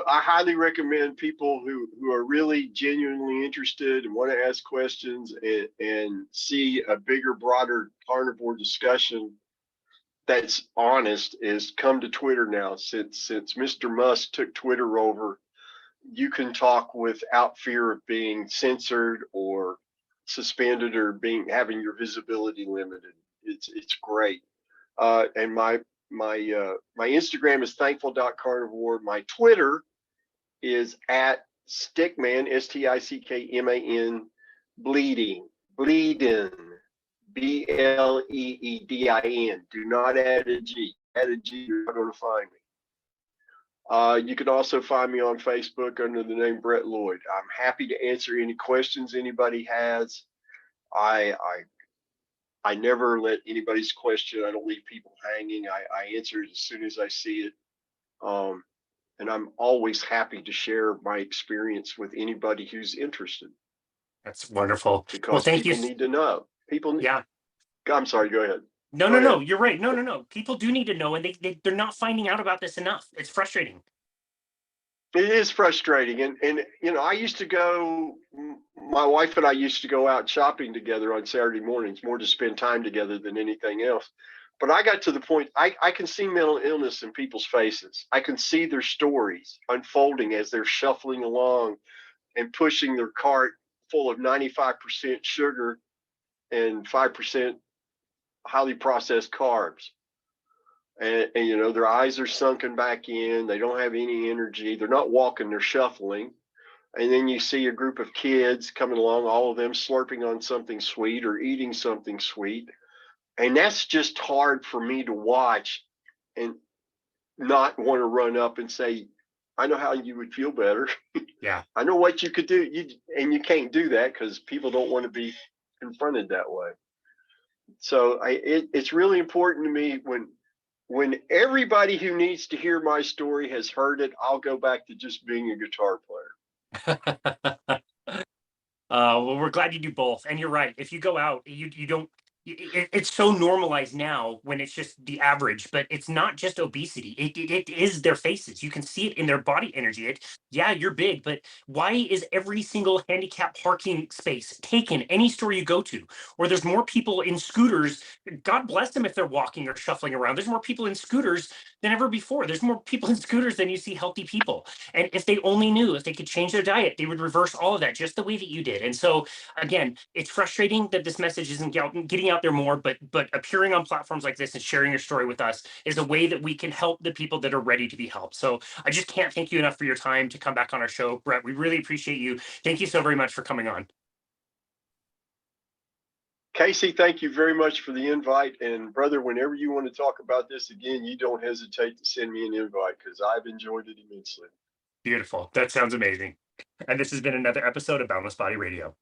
I highly recommend people who are really genuinely interested and want to ask questions and see a bigger, broader carnivore discussion that's honest is come to Twitter now. Since Mr. Musk took Twitter over, you can talk without fear of being censored or suspended or having your visibility limited. It's great. And my Instagram is thankful.carnivore. My Twitter is at Stickman, Stickman, bleeding. BLEEDIN. Do not add a G. Add a G, you're not going to find me. You can also find me on Facebook under the name Brett Lloyd. I'm happy to answer any questions anybody has. I never let anybody's question. I don't leave people hanging. I answer it as soon as I see it. And I'm always happy to share my experience with anybody who's interested. That's wonderful. Because well, thank people you. need to know. Yeah. I'm sorry, go ahead. No, you're right. No. People do need to know, and they're not finding out about this enough. It's frustrating. It is frustrating. And I used to go, my wife and I used to go out shopping together on Saturday mornings, more to spend time together than anything else. But I got to the point, I can see mental illness in people's faces. I can see their stories unfolding as they're shuffling along and pushing their cart full of 95% sugar and 5% highly processed carbs. And their eyes are sunken back in. They don't have any energy. They're not walking, they're shuffling. And then you see a group of kids coming along, all of them slurping on something sweet or eating something sweet. And that's just hard for me to watch and not want to run up and say, I know how you would feel better. Yeah. I know what you could do. And you can't do that because people don't want to be confronted that way. So it's really important to me when everybody who needs to hear my story has heard it, I'll go back to just being a guitar player. Well, we're glad you do both. And you're right. If you go out, you don't it's so normalized now when it's just the average, but it's not just obesity. It is their faces. You can see it in their body energy. Yeah, you're big, but why is every single handicap parking space taken any store you go to? Or there's more people in scooters. God bless them if they're walking or shuffling around. There's more people in scooters than ever before. There's more people in scooters than you see healthy people. And if they only knew, if they could change their diet, they would reverse all of that just the way that you did. And so again, it's frustrating that this message isn't getting out there more, but appearing on platforms like this and sharing your story with us is a way that we can help the people that are ready to be helped. So I just can't thank you enough for your time to come back on our show. Brett, we really appreciate you. Thank you so very much for coming on. Casey, thank you very much for the invite. And brother, whenever you want to talk about this again, you don't hesitate to send me an invite because I've enjoyed it immensely. Beautiful. That sounds amazing. And this has been another episode of Boundless Body Radio.